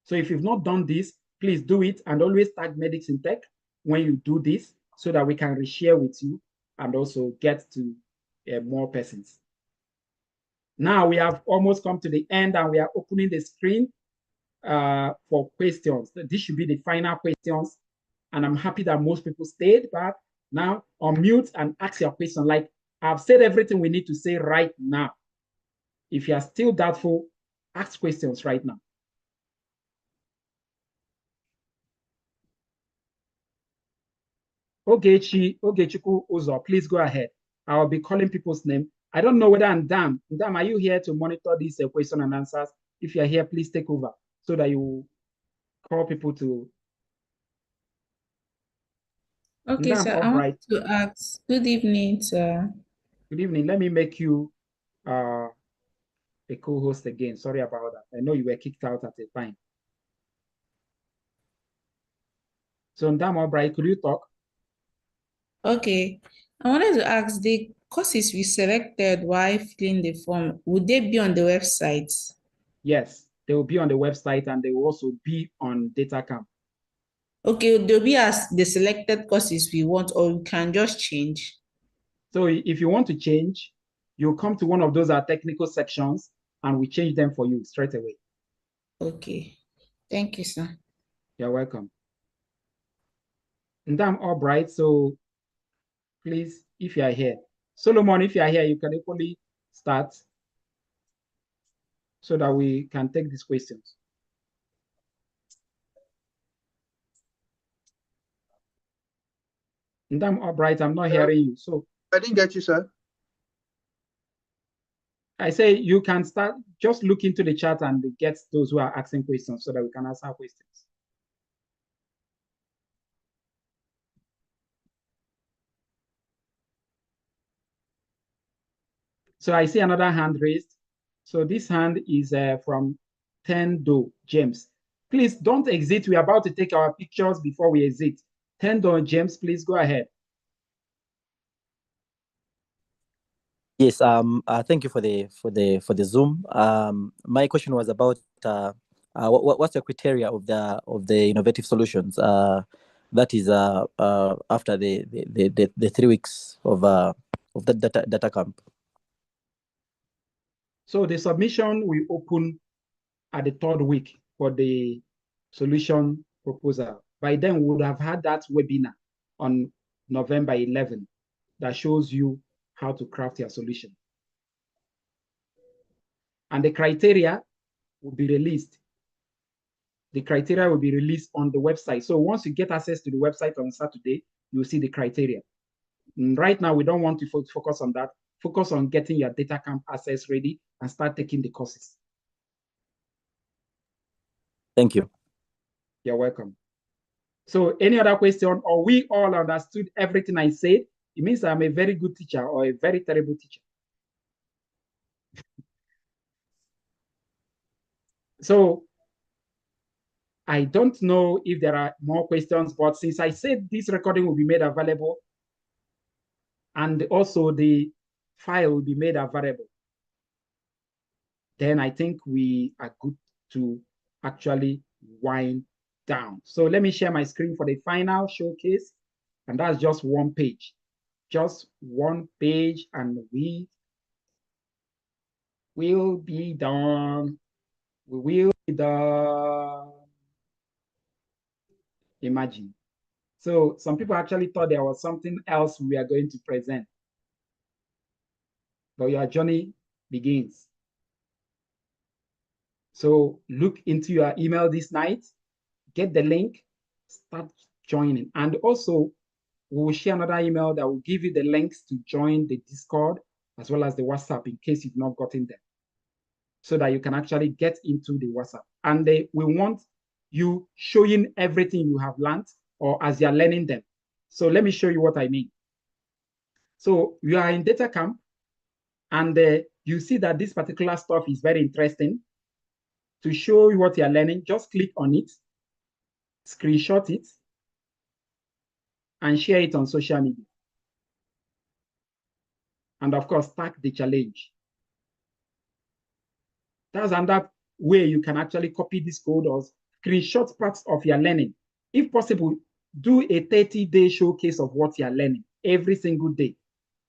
So if you've not done this, please do it and always tag Medics in Tech when you do this so that we can reshare with you and also get to more persons. Now we have almost come to the end and we are opening the screen for questions. This should be the final questions. And I'm happy that most people stayed, but now unmute and ask your question. Like I've said everything we need to say right now. If you are still doubtful, ask questions right now. Ogechukwu Uzo, please go ahead. I'll be calling people's name. I don't know whether Ndam, are you here to monitor these question and answers? if you're here, please take over so that you call people to.
Okay,
Ndam,
sir.
all
I want
right.
to ask. Good evening, sir.
Good evening. Let me make you a co-host again. Sorry about that. I know you were kicked out at the time. So Ndam, all right, could you talk?
Okay. I wanted to ask the courses we selected while filling the form, would they be on the website?
Yes, they will be on the website and they will also be on DataCamp.
Okay, they'll be as the selected courses we want, or we can just change.
So if you want to change, you come to one of those technical sections and we change them for you straight away.
Okay. Thank you, sir.
You're welcome. Ndam, all right. So please, if you are here, Solomon, if you are here, you can equally start so that we can take these questions. Ndam, all right. I'm not hearing you. So
I didn't get you, sir.
I say you can start, just look into the chat and get those who are asking questions so that we can answer questions. So I see another hand raised. So this hand is from Tendo James. Please don't exit. We're about to take our pictures before we exit. Tendo James, please go ahead.
Yes, thank you for the Zoom. My question was about what's the criteria of the innovative solutions that is after the 3 weeks of the data camp.
So the submission will open at the 3rd week for the solution proposal. By then, we would have had that webinar on November 11 that shows you how to craft your solution. And the criteria will be released. The criteria will be released on the website. So once you get access to the website on Saturday, you'll see the criteria. And right now, we don't want to focus on that. Focus on getting your data camp access ready and start taking the courses.
Thank you.
You're welcome. So any other question, or we all understood everything I said? It means I'm a very good teacher or a very terrible teacher. So I don't know if there are more questions, but since I said this recording will be made available and also the file will be made available, then I think we are good to actually wind down. So let me share my screen for the final showcase. And that's just one page. Just one page and we will be done. We will be done. Imagine. So some people actually thought there was something else we are going to present. But your journey begins. So look into your email this night, get the link, start joining. And also, we will share another email that will give you the links to join the Discord as well as the WhatsApp in case you've not gotten them, so that you can actually get into the WhatsApp. And we want you showing everything you have learned or as you're learning them. So let me show you what I mean. So you are in data camp and you see that this particular stuff is very interesting. To show you what you're learning, just click on it, screenshot it, and share it on social media. And of course, tag the challenge. That's another way you can actually copy this code or screenshot parts of your learning. If possible, do a 30-day showcase of what you're learning every single day,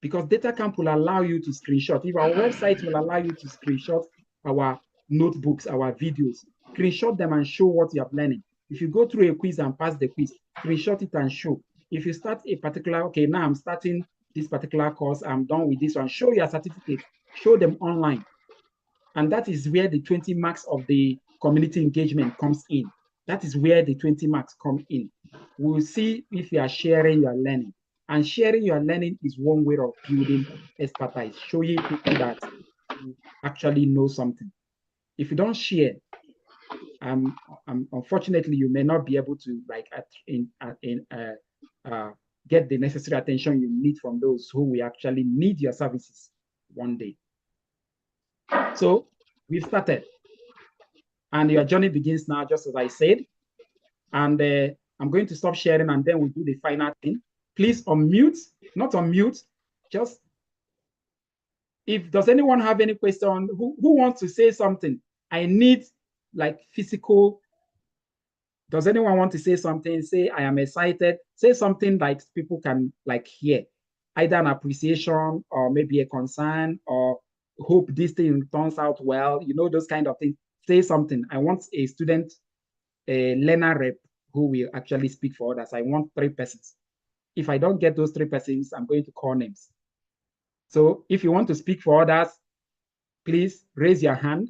because data camp will allow you to screenshot. If our website will allow you to screenshot our notebooks, our videos, screenshot them and show what you are learning. If you go through a quiz and pass the quiz, screenshot it and show. If you start a particular, okay, now I'm starting this particular course, I'm done with this one, show your certificate, show them online. And that is where the 20 marks of the community engagement comes in. That is where the 20 marks come in. We'll see if you are sharing your learning. And sharing your learning is one way of building expertise, showing people that you actually know something. If you don't share, unfortunately, you may not be able to get the necessary attention you need from those who will actually need your services one day. So we've started, and your journey begins now, just as I said. And I'm going to stop sharing, and then we'll do the final thing. Please unmute, not unmute, just if does anyone have any question, who wants to say something? I need like physical. Does anyone want to say something? Say, I am excited. Say something like people can like hear, either an appreciation or maybe a concern or hope this thing turns out well. You know, those kind of things. Say something. I want a student, a learner rep who will actually speak for others. I want 3 persons. If I don't get those 3 persons, I'm going to call names. So if you want to speak for others, please raise your hand.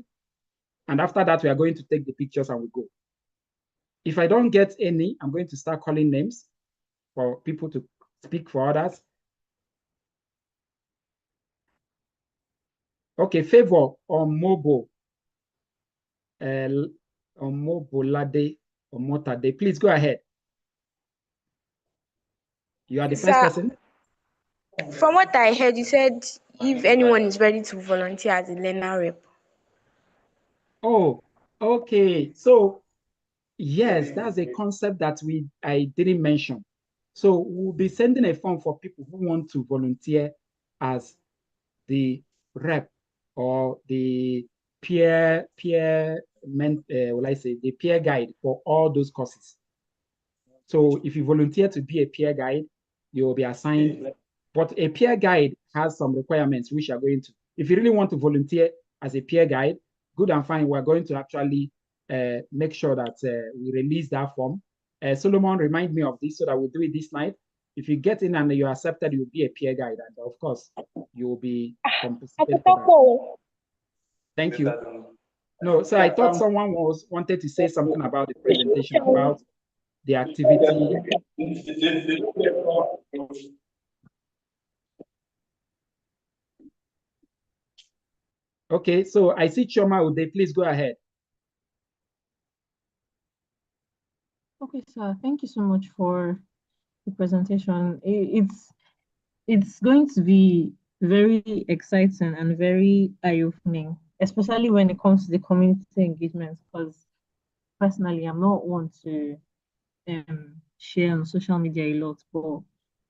And after that, we are going to take the pictures and we go. If I don't get any, I'm going to start calling names for people to speak for others. Okay, Favor on mobile. On Mobolade or Motade. Please go ahead. You are the first person.
From what I heard, you said if anyone is ready to volunteer as a learner rep.
Oh, okay. So yes, that's a concept that I didn't mention. So we'll be sending a form for people who want to volunteer as the rep or the the peer guide for all those courses. So if you volunteer to be a peer guide, you will be assigned. But a peer guide has some requirements which are going to. If you really want to volunteer as a peer guide, good and fine. We're going to actually make sure that we release that form. Solomon, remind me of this so that we'll do it this night. If you get in and you're accepted, you'll be a peer guide, and of course, you will be compensated for that. Thank you. No, so I thought someone wanted to say something about the presentation, about the activity. Okay, so I see Choma Ude. Please go ahead.
Okay, sir. Thank you so much for the presentation. It's going to be very exciting and very eye-opening, especially when it comes to the community engagement, because personally, I'm not one to share on social media a lot, but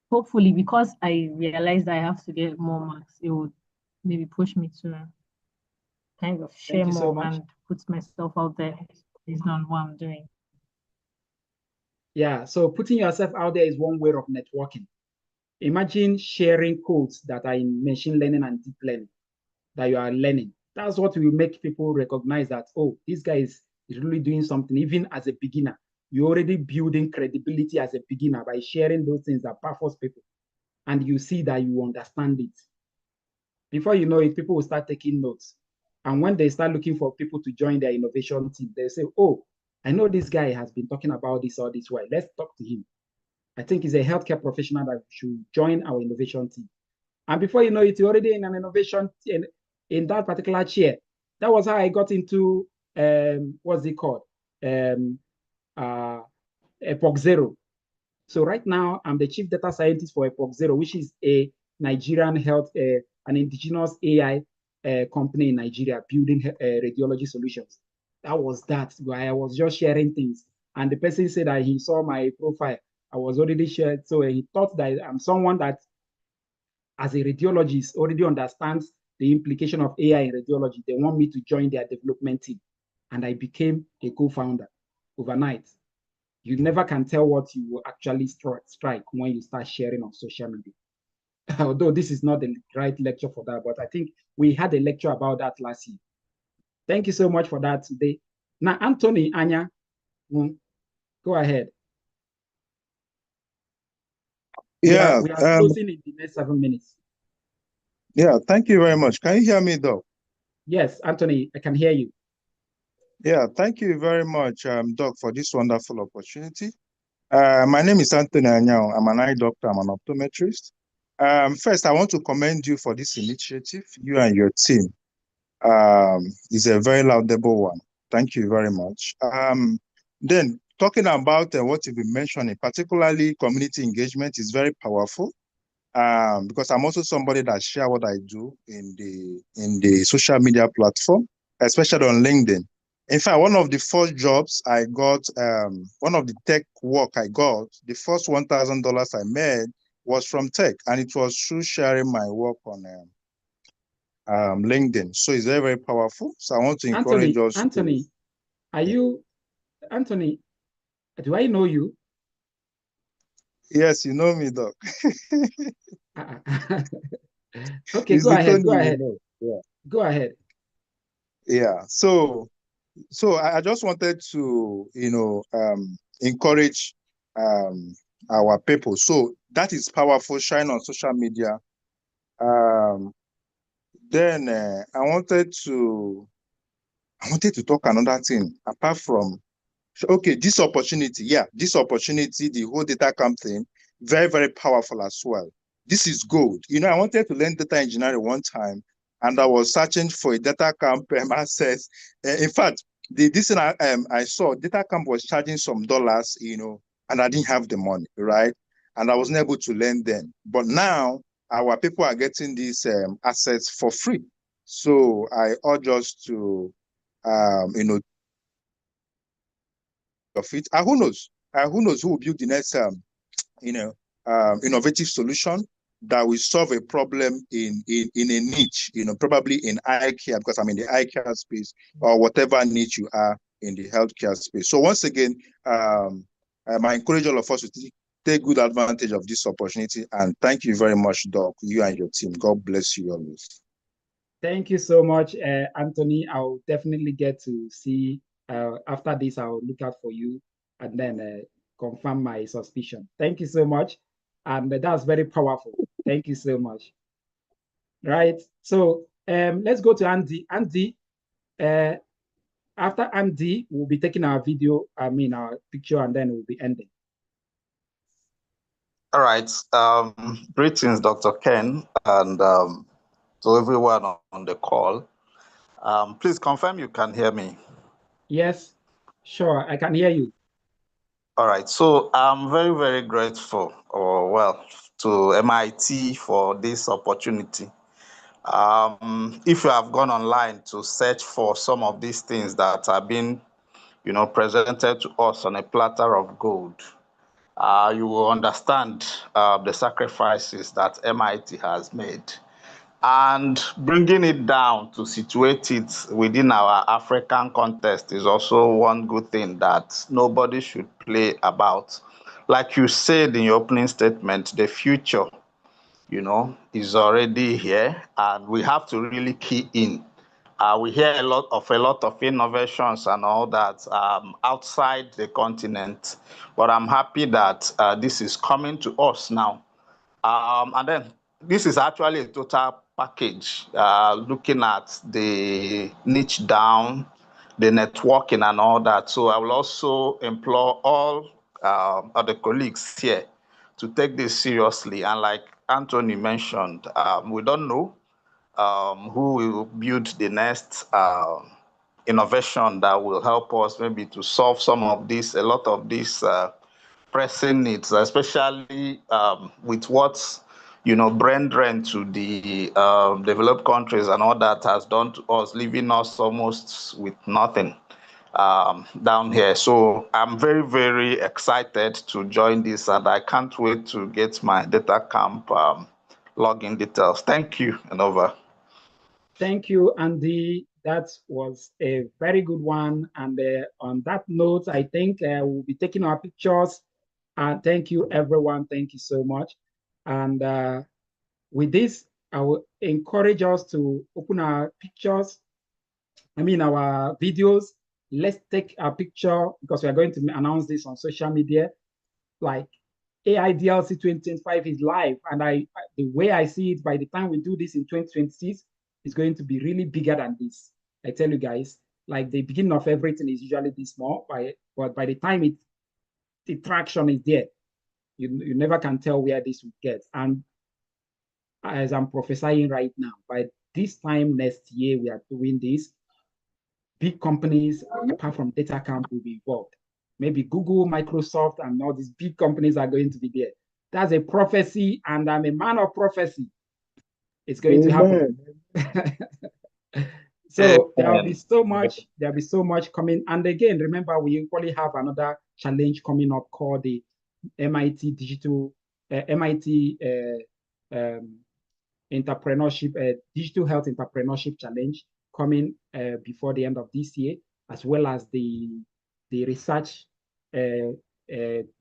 hopefully, because I realized I have to get more marks, it would maybe push me to kind of share more and put myself out there based on what I'm doing.
Yeah, so putting yourself out there is one way of networking. Imagine sharing codes that are in machine learning and deep learning that you are learning. That's what will make people recognize that, oh, this guy is really doing something, even as a beginner. You're already building credibility as a beginner by sharing those things that baffles people. And you see that you understand it. Before you know it, people will start taking notes. And when they start looking for people to join their innovation team, they say, oh, I know this guy has been talking about this all this while. Let's talk to him. I think he's a healthcare professional that should join our innovation team. And before you know it, you're already in an innovation in that particular chair. That was how I got into, what's it called? Epoch Zero. So right now, I'm the chief data scientist for Epoch Zero, which is a Nigerian health, an indigenous AI company in Nigeria building radiology solutions. That was that. I was just sharing things. And the person said that he saw my profile. I was already shared. So he thought that I'm someone that, as a radiologist, already understands the implication of AI in radiology. They want me to join their development team. And I became a co-founder overnight. You never can tell what you will actually strike when you start sharing on social media. Although this is not the right lecture for that, but I think we had a lecture about that last year. Thank you so much for that today. Now, Anthony, Anya, go ahead.
Yeah.
We are closing in the next 7 minutes.
Yeah, thank you very much. Can you hear me though?
Yes, Anthony, I can hear you.
Yeah, thank you very much, Doc, for this wonderful opportunity. My name is Anthony Anyao. I'm an eye doctor. I'm an optometrist. First, I want to commend you for this initiative, you and your team. is a very laudable one. Thank you very much. Then talking about what you've been mentioning, particularly community engagement, is very powerful. Because I'm also somebody that share what I do in the social media platform, especially on LinkedIn. In fact, one of the first jobs I got, one of the tech work I got, the first $1,000 I made was from tech, and it was through sharing my work on LinkedIn. So it's very, very powerful. So I want to encourage us.
Anthony, are you, Anthony, do I know you?
Yes, you know me, Doc.
Okay,
it's
go ahead. Go
Tony,
ahead.
you know. Yeah.
Go ahead.
Yeah. So I just wanted to, encourage our people. So that is powerful, shine on social media. Then I wanted to talk another thing apart from, okay, this opportunity, the whole data camp thing, very, very powerful as well. This is gold. I wanted to learn data engineering one time, and I was searching for a data camp access. In fact, this thing I saw, data camp was charging some dollars, and I didn't have the money, right? And I wasn't able to learn then. But now our people are getting these assets for free. So I urge us to, of it. And who knows? Who knows who will build the next, innovative solution that will solve a problem in a niche, probably in eye care, because I'm in the eye care space, or whatever niche you are in the healthcare space. So once again, I encourage all of us to take good advantage of this opportunity. And thank you very much, Doc, you and your team. God bless you always.
Thank you so much, Anthony. I'll definitely get to see, after this, I'll look out for you and then confirm my suspicion. Thank you so much. And that's very powerful. Thank you so much. Right. So let's go to Andy. Andy, after Andy, we'll be taking our video, our picture, and then we'll be ending.
All right. Greetings, Dr. Ken, and to everyone on the call. Please confirm you can hear me.
Yes, sure. I can hear you.
All right. So I'm very, very grateful, to MIT for this opportunity. If you have gone online to search for some of these things that are being, presented to us on a platter of gold, you will understand the sacrifices that MIT has made. And bringing it down to situate it within our African context is also one good thing that nobody should play about. Like you said in your opening statement, the future, is already here, and we have to really key in. We hear a lot of innovations and all that outside the continent, but I'm happy that this is coming to us now. And then this is actually a total package, looking at the niche down, the networking and all that. So I will also implore all other colleagues here to take this seriously. And like Anthony mentioned, we don't know who will build the next innovation that will help us maybe to solve a lot of these pressing needs, especially with what brain drain to the developed countries and all that has done to us, leaving us almost with nothing down here. So I'm very, very excited to join this, and I can't wait to get my data camp login details. Thank you, and over.
Thank you, Andy. That was a very good one. And on that note, I think we'll be taking our pictures. Thank you, everyone. Thank you so much. And with this, I will encourage us to open our pictures, our videos. Let's take a picture because we are going to announce this on social media. Like AIDLC 2025 is live. And the way I see it, by the time we do this in 2026, it's going to be really bigger than this. I tell you guys, like the beginning of everything is usually this small, but by the time the traction is there, you never can tell where this will get. And as I'm prophesying right now, by this time next year, we are doing this. Big companies, apart from data camp, will be involved. Maybe Google, Microsoft, and all these big companies are going to be there. That's a prophecy, and I'm a man of prophecy. It's going to happen. So there'll be so much coming. And again, remember, we equally have another challenge coming up called the MIT Digital MIT Entrepreneurship Digital Health Entrepreneurship Challenge coming before the end of this year, as well as the research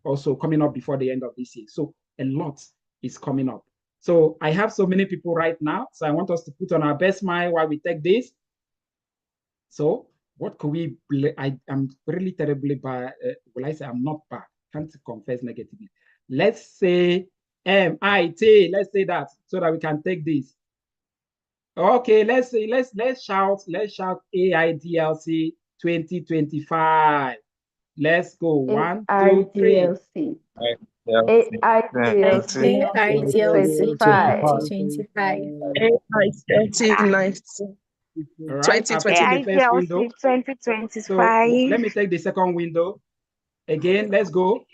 also coming up before the end of this year. So a lot is coming up. So I have so many people right now. So I want us to put on our best smile while we take this. So what could we? I'm really terribly bad. Will I say I'm not bad? Can't confess negatively. Let's say MIT. Let's say that so that we can take this. Okay, let's shout AIDLC 2025. Let's go. 1, 2, 3.
AIDLC 2025.
All right, I've taken the first window.
2025.
So let me take the second window. Again, let's go.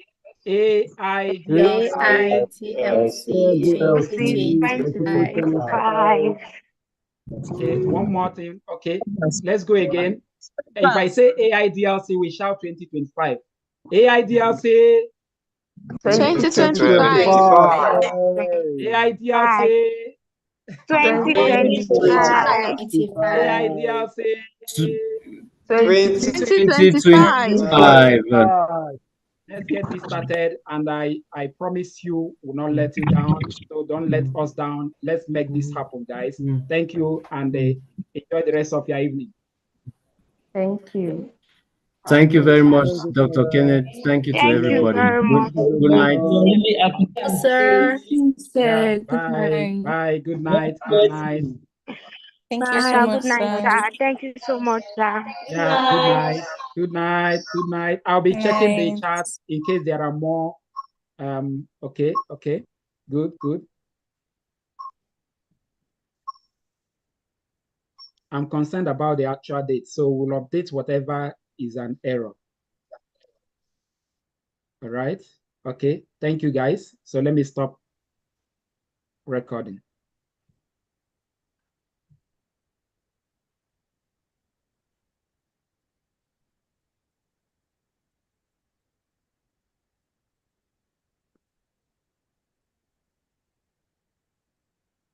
AIDLC
2025.
Okay, one more thing. Okay, let's go again. If I say AIDLC, we shout 2025. AIDLC
2025.
AIDLC
2025.
AIDLC
2025.
Let's get this started, and I promise you will not let you down. So don't let us down. Let's make this happen, guys. Thank you, and enjoy the rest of your evening.
Thank you.
Thank you very much, Dr. Kenneth. Thank you to everybody. Good night.
Sir.
Yeah, bye. Bye. Good night. Good night.
Thank you so much,
Good night,
sir.
sir. Thank you so much, sir.
Yeah, good night. Good night. Good night. I'll be checking the chat in case there are more. Okay. Good. I'm concerned about the actual date, so we'll update whatever is an error. All right. Okay. Thank you, guys. So let me stop recording.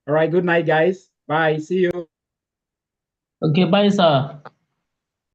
All right. Good night, guys. Bye. See you.
Okay, bye, sir.